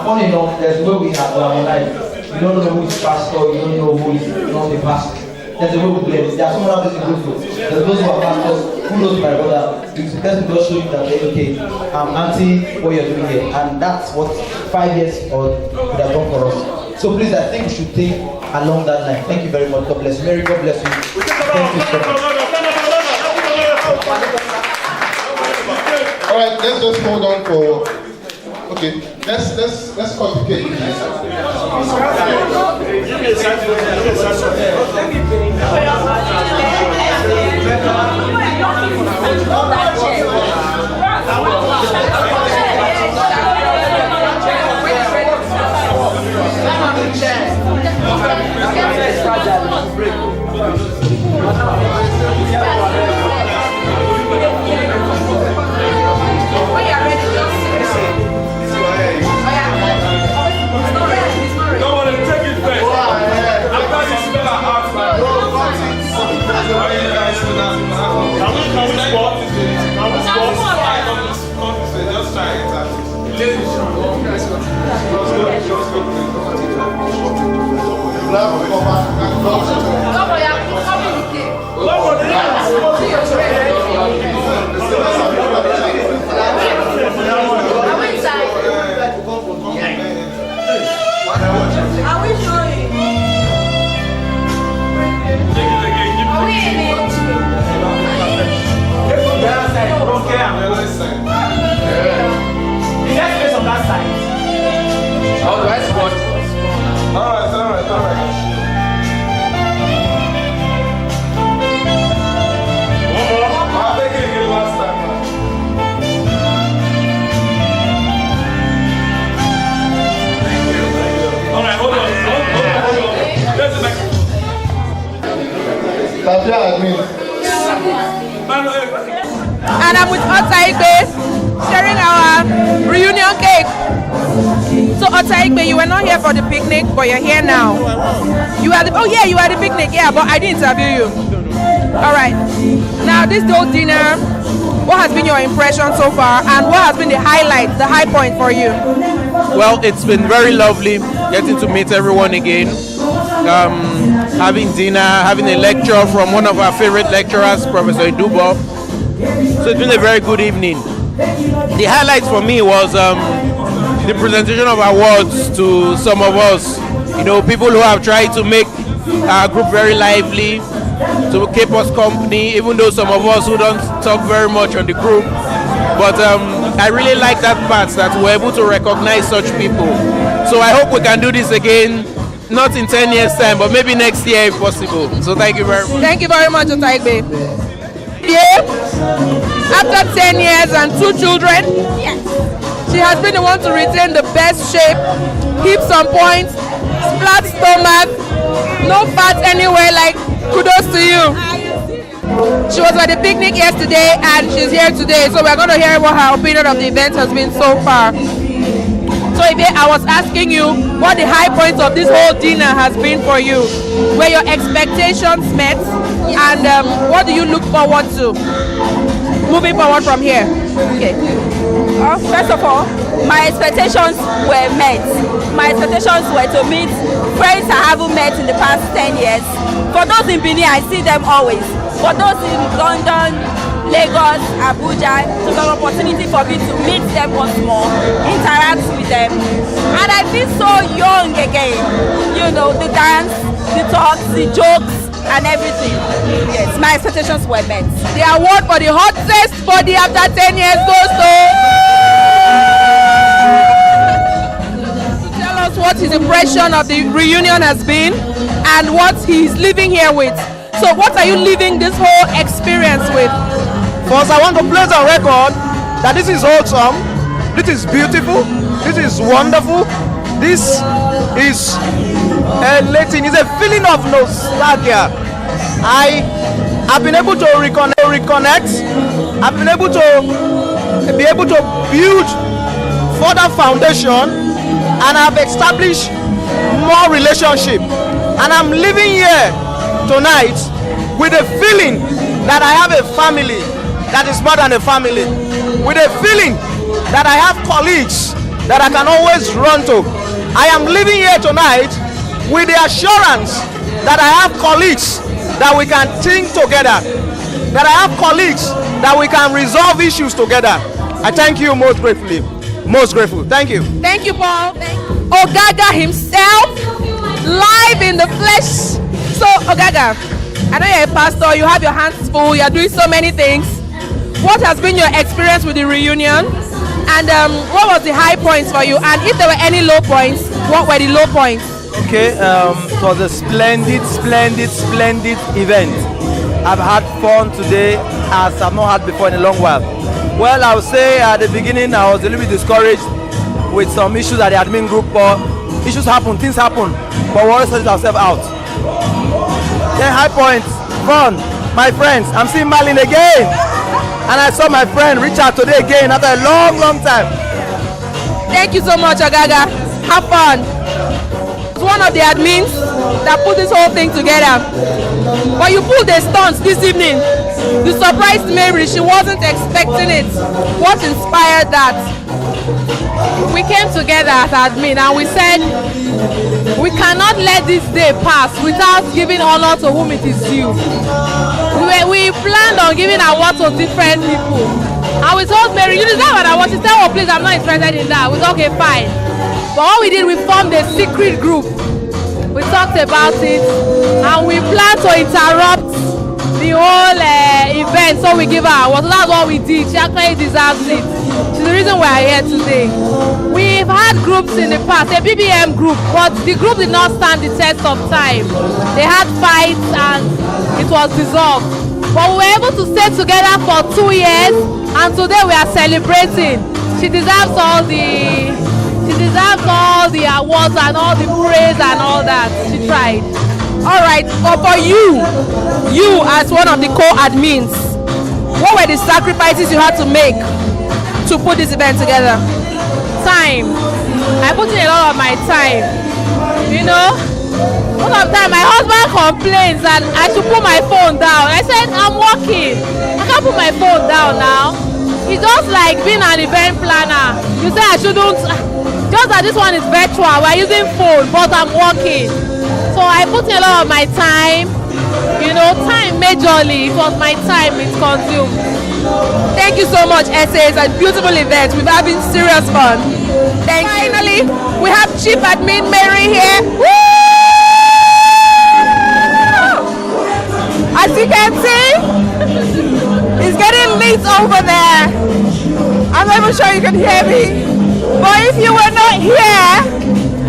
funny enough, there's where we have harmonized. You don't know who is pastor, you don't know who is not the pastor. There's a way we play. There's someone else who goes to. There's those who are pastors, who knows my brother. The person will show you that, okay, I'm anti what you're doing here. And that's what 5 years could have done for us. So please, I think we should think along that line. Thank you very much. God bless you. Mary, God bless you. Thank you so much. All right, let's just hold on for. Okay, let's cut the cake. admin. And I'm with Otaigbe, sharing our reunion cake. So Otaigbe, you were not here for the picnic, but you're here now. You are the you are the picnic, but I didn't interview you. All right. Now this whole dinner, what has been your impression so far, and what has been the highlight, the high point for you? Well, it's been very lovely getting to meet everyone again. Having dinner, having a lecture from one of our favorite lecturers, Professor Idubo. So it's been a very good evening. The highlight for me was the presentation of awards to some of us. You know, people who have tried to make our group very lively, to keep us company, even though some of us who don't talk very much on the group. But I really like that part, that we're able to recognize such people. So I hope we can do this again, not in 10 years' time, but maybe next year if possible. So thank you very much. Thank you very much, Otaigbe. After 10 years and 2 children, she has been the one to retain the best shape, hips on point, flat stomach, no fat anywhere, like kudos to you. She was at the picnic yesterday and she's here today, so we're going to hear what her opinion of the event has been so far. So Ibe, I was asking you what the high points of this whole dinner has been for you. Were your expectations met? And what do you look forward to moving forward from here? Okay. First of all, my expectations were met. My expectations were to meet friends I haven't met in the past 10 years. For those in Benin, I see them always. For those in London, Lagos, Abuja, it was an opportunity for me to meet them once more, interact with them. And I feel so young again. You know, the dance, the talks, the jokes, and everything. Yes, my expectations were met. The award for the hottest body after 10 years goes to... Tell us what his impression of the reunion has been and what he's living here with. So what are you leaving this whole experience with? First, I want to place on record that this is wholesome, this is beautiful, this is wonderful, this is elating, it's a feeling of nostalgia. I have been able to reconnect, I've been able to build further foundation, and I've established more relationship. And I'm living here tonight with a feeling that I have a family that is more than a family, with a feeling that I have colleagues that I can always run to. I am living here tonight with the assurance that I have colleagues that we can think together, that I have colleagues that we can resolve issues together. I thank you most gratefully. Most grateful. Thank you. Thank you, Paul. Ogaga himself, live in the flesh. So, Ogaga, I know you're a pastor, you have your hands full, you're doing so many things. What has been your experience with the reunion? And what was the high points for you? And if there were any low points, what were the low points? Okay, it was a splendid event. I've had fun today as I've not had before in a long while. Well, I would say at the beginning I was a little bit discouraged with some issues at the admin group, but issues happen, things happen, but we always sort ourselves out. Then high points, fun, my friends. I'm seeing Marlin again, and I saw my friend Richard today again after a long time. Thank you so much, Ogaga. Have fun. It's one of the admins that put this whole thing together. But you pulled the stunts this evening. You surprised Mary. She wasn't expecting it. What inspired that? We came together as admin and we said we cannot let this day pass without giving honor to whom it is due. We planned on giving awards to different people. And we told Mary, you deserve an award. She said, oh please, I'm not interested in that. We said, okay, fine. But what we did, we formed a secret group. We talked about it and we planned to interrupt the whole event so we give her awards. So that's what we did. She actually deserves it. She's the reason we are here today. We've had groups in the past, a BBM group, but the group did not stand the test of time. They had fights and it was dissolved. But we were able to stay together for 2 years and today we are celebrating. She deserves all the awards and all the praise and all that. She tried. All right, but for you as one of the co-admins, what were the sacrifices you had to make to put this event together? Time. I put in a lot of my time. You know, most of the time my husband complains that I should put my phone down. I said, I'm working. I can't put my phone down now. It's just like being an event planner. You say I shouldn't, just that this one is virtual. We're using phone, but I'm working. So I put in a lot of my time. You know, time majorly. It was my time it consumed. Thank you so much, SA. It's a beautiful event. We've having serious fun. Finally, we have Chief Admin Mary here. Woo! As you can see, it's getting lit over there. I'm not even sure you can hear me. But if you were not here,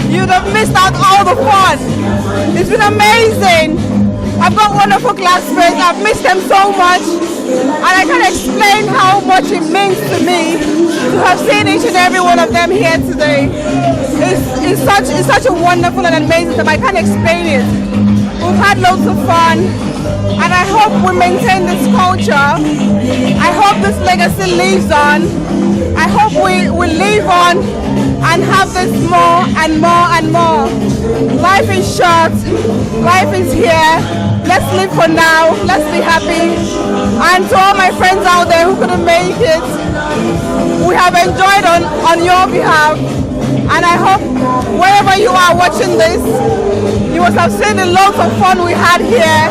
you'd have missed out all the fun. It's been amazing. I've got wonderful classmates. I've missed them so much. And I can't explain how much it means to me to have seen each and every one of them here today. It's such a wonderful and amazing time. I can't explain it. We've had loads of fun. And I hope we maintain this culture. I hope this legacy lives on. I hope we live on and have this more and more and more. Life is short. Life is here. Let's live for now. Let's be happy. And to all my friends out there who couldn't make it, we have enjoyed on your behalf. And I hope wherever you are watching this, you must have seen the loads of fun we had here.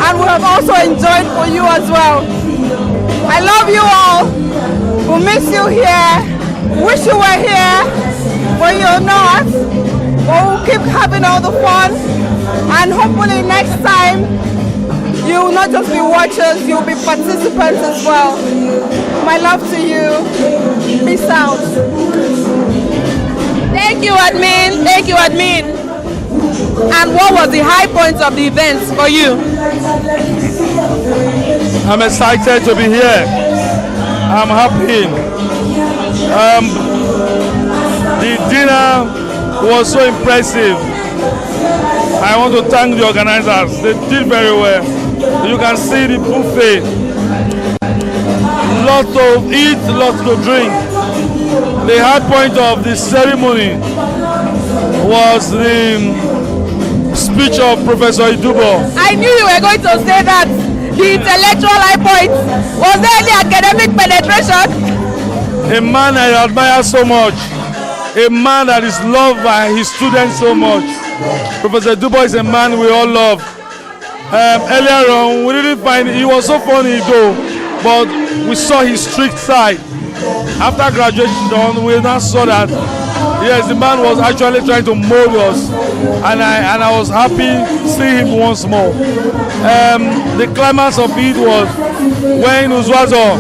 And we have also enjoyed for you as well. I love you all. We'll miss you here. Wish you were here, but you're not. But we'll keep having all the fun. And hopefully next time, you will not just be watchers, you'll be participants as well. My love to you. Peace out. Thank you, Admin. Thank you, Admin. And what was the high points of the events for you? I'm excited to be here. I'm happy. The dinner was so impressive. I want to thank the organizers. They did very well. You can see the buffet. Lots to eat, lots to drink. The high point of the ceremony was the speech of Professor Idubo. I knew you were going to say that. The intellectual high point. Was there any academic penetration? A man I admire so much. A man that is loved by his students so much. Professor Idubo is a man we all love. Earlier on, we didn't find he was so funny though, but we saw his strict side. After graduation, we now saw that yes, the man was actually trying to mold us, and I was happy seeing him once more. The climax of it was when Uzwazo,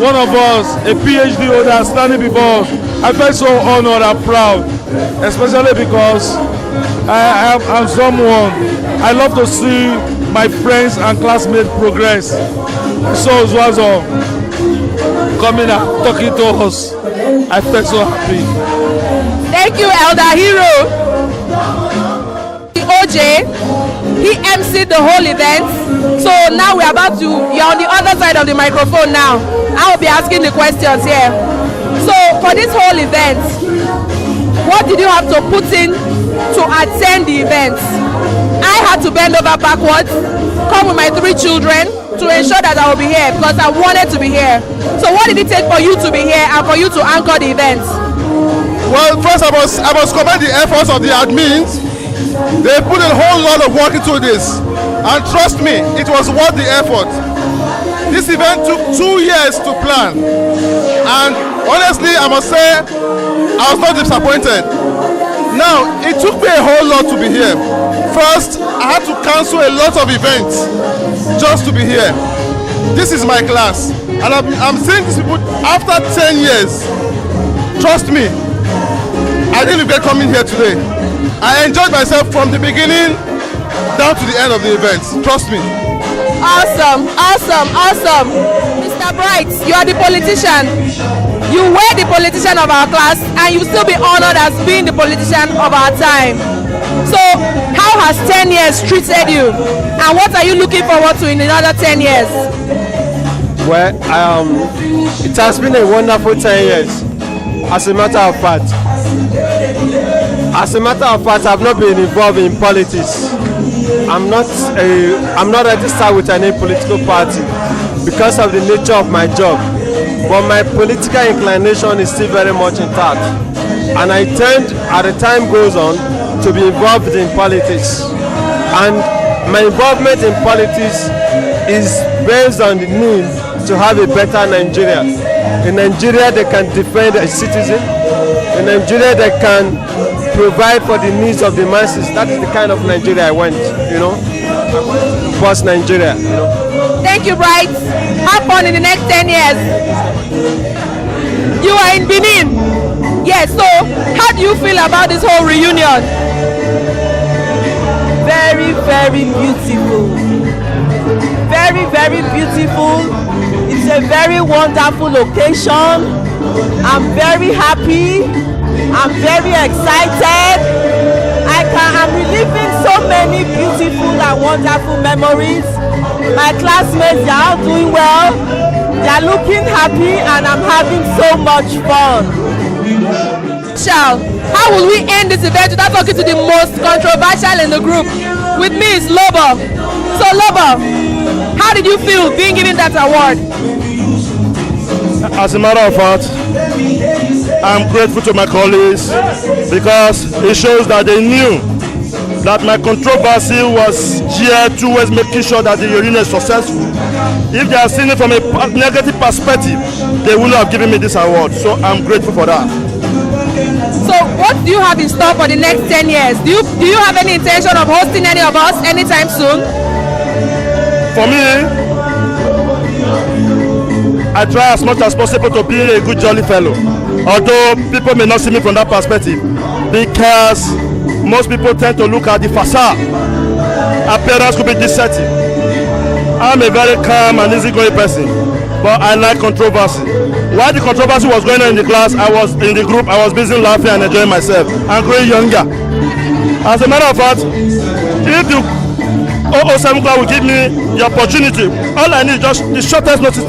one of us, a PhD holder standing before us. I felt so honored and proud, especially because I'm someone I love to see my friends and classmates progress. So Uzwazo coming and talking to us, I felt so happy. Thank you, Elder Hero. OJ, he emceed the whole event. So now you're on the other side of the microphone now. I will be asking the questions here. So for this whole event, what did you have to put in to attend the event? I had to bend over backwards, come with my 3 children to ensure that I will be here because I wanted to be here. So what did it take for you to be here and for you to anchor the event? Well, first I must commend the efforts of the admins. They put a whole lot of work into this. And trust me, it was worth the effort. This event took 2 years to plan. And honestly, I must say, I was not disappointed. Now, it took me a whole lot to be here. First, I had to cancel a lot of events just to be here. This is my class. And I'm seeing these people after 10 years. Trust me, I didn't regret coming here today. I enjoyed myself from the beginning down to the end of the event. Trust me. Awesome, awesome, awesome. Mr. Bright, you are the politician. You were the politician of our class and you still be honored as being the politician of our time. So how has 10 years treated you? And what are you looking forward to in another 10 years? Well, it has been a wonderful 10 years. As a matter of fact, I've not been involved in politics. I'm not registered with any political party because of the nature of my job. But my political inclination is still very much intact. And I tend, as the time goes on, to be involved in politics. And my involvement in politics is based on the need to have a better Nigeria. In Nigeria, they can defend a citizen. In Nigeria, they can provide for the needs of the masses. That is the kind of Nigeria I want, First Nigeria, Thank you, Bright. Have fun in the next 10 years. You are in Benin. Yes, so how do you feel about this whole reunion? Very, very beautiful. Very, very beautiful. It's a very wonderful location. I'm very happy. I'm very excited. I'm reliving so many beautiful and wonderful memories. My classmates, they are all doing well. They are looking happy and I'm having so much fun. How will we end this event without talking to the most controversial in the group? With me is Lobo. So Lobo, how did you feel being given that award? As a matter of fact, I'm grateful to my colleagues because it shows that they knew that my controversy was geared towards making sure that the union is successful. If they are seeing it from a negative perspective, they wouldn't have given me this award. So I'm grateful for that. So what do you have in store for the next 10 years? Do you have any intention of hosting any of us anytime soon? For me, I try as much as possible to be a good jolly fellow. Although people may not see me from that perspective, because most people tend to look at the facade. Appearance could be deceptive. I'm a very calm and easygoing person, but I like controversy. While the controversy was going on in the class, I was in the group, I was busy laughing and enjoying myself and growing younger. As a matter of fact, if the 007 class will give me the opportunity, all I need is just the shortest notice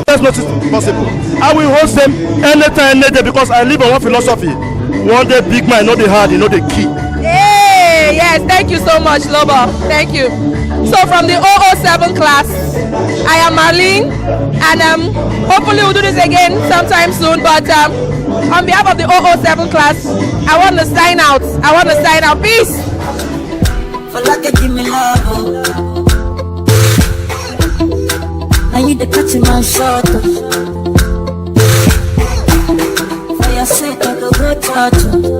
possible. I will host them anytime, any day, because I live on one philosophy. One day big man, not the hard, you know the key. Hey, yes, thank you so much, Lobo. Thank you. So from the 007 class, I am Marlene, and hopefully we'll do this again sometime soon. But on behalf of the 007 class, I want to sign out. Peace. For like give me love. Now you the catching my shot. For your sake, I go touch you.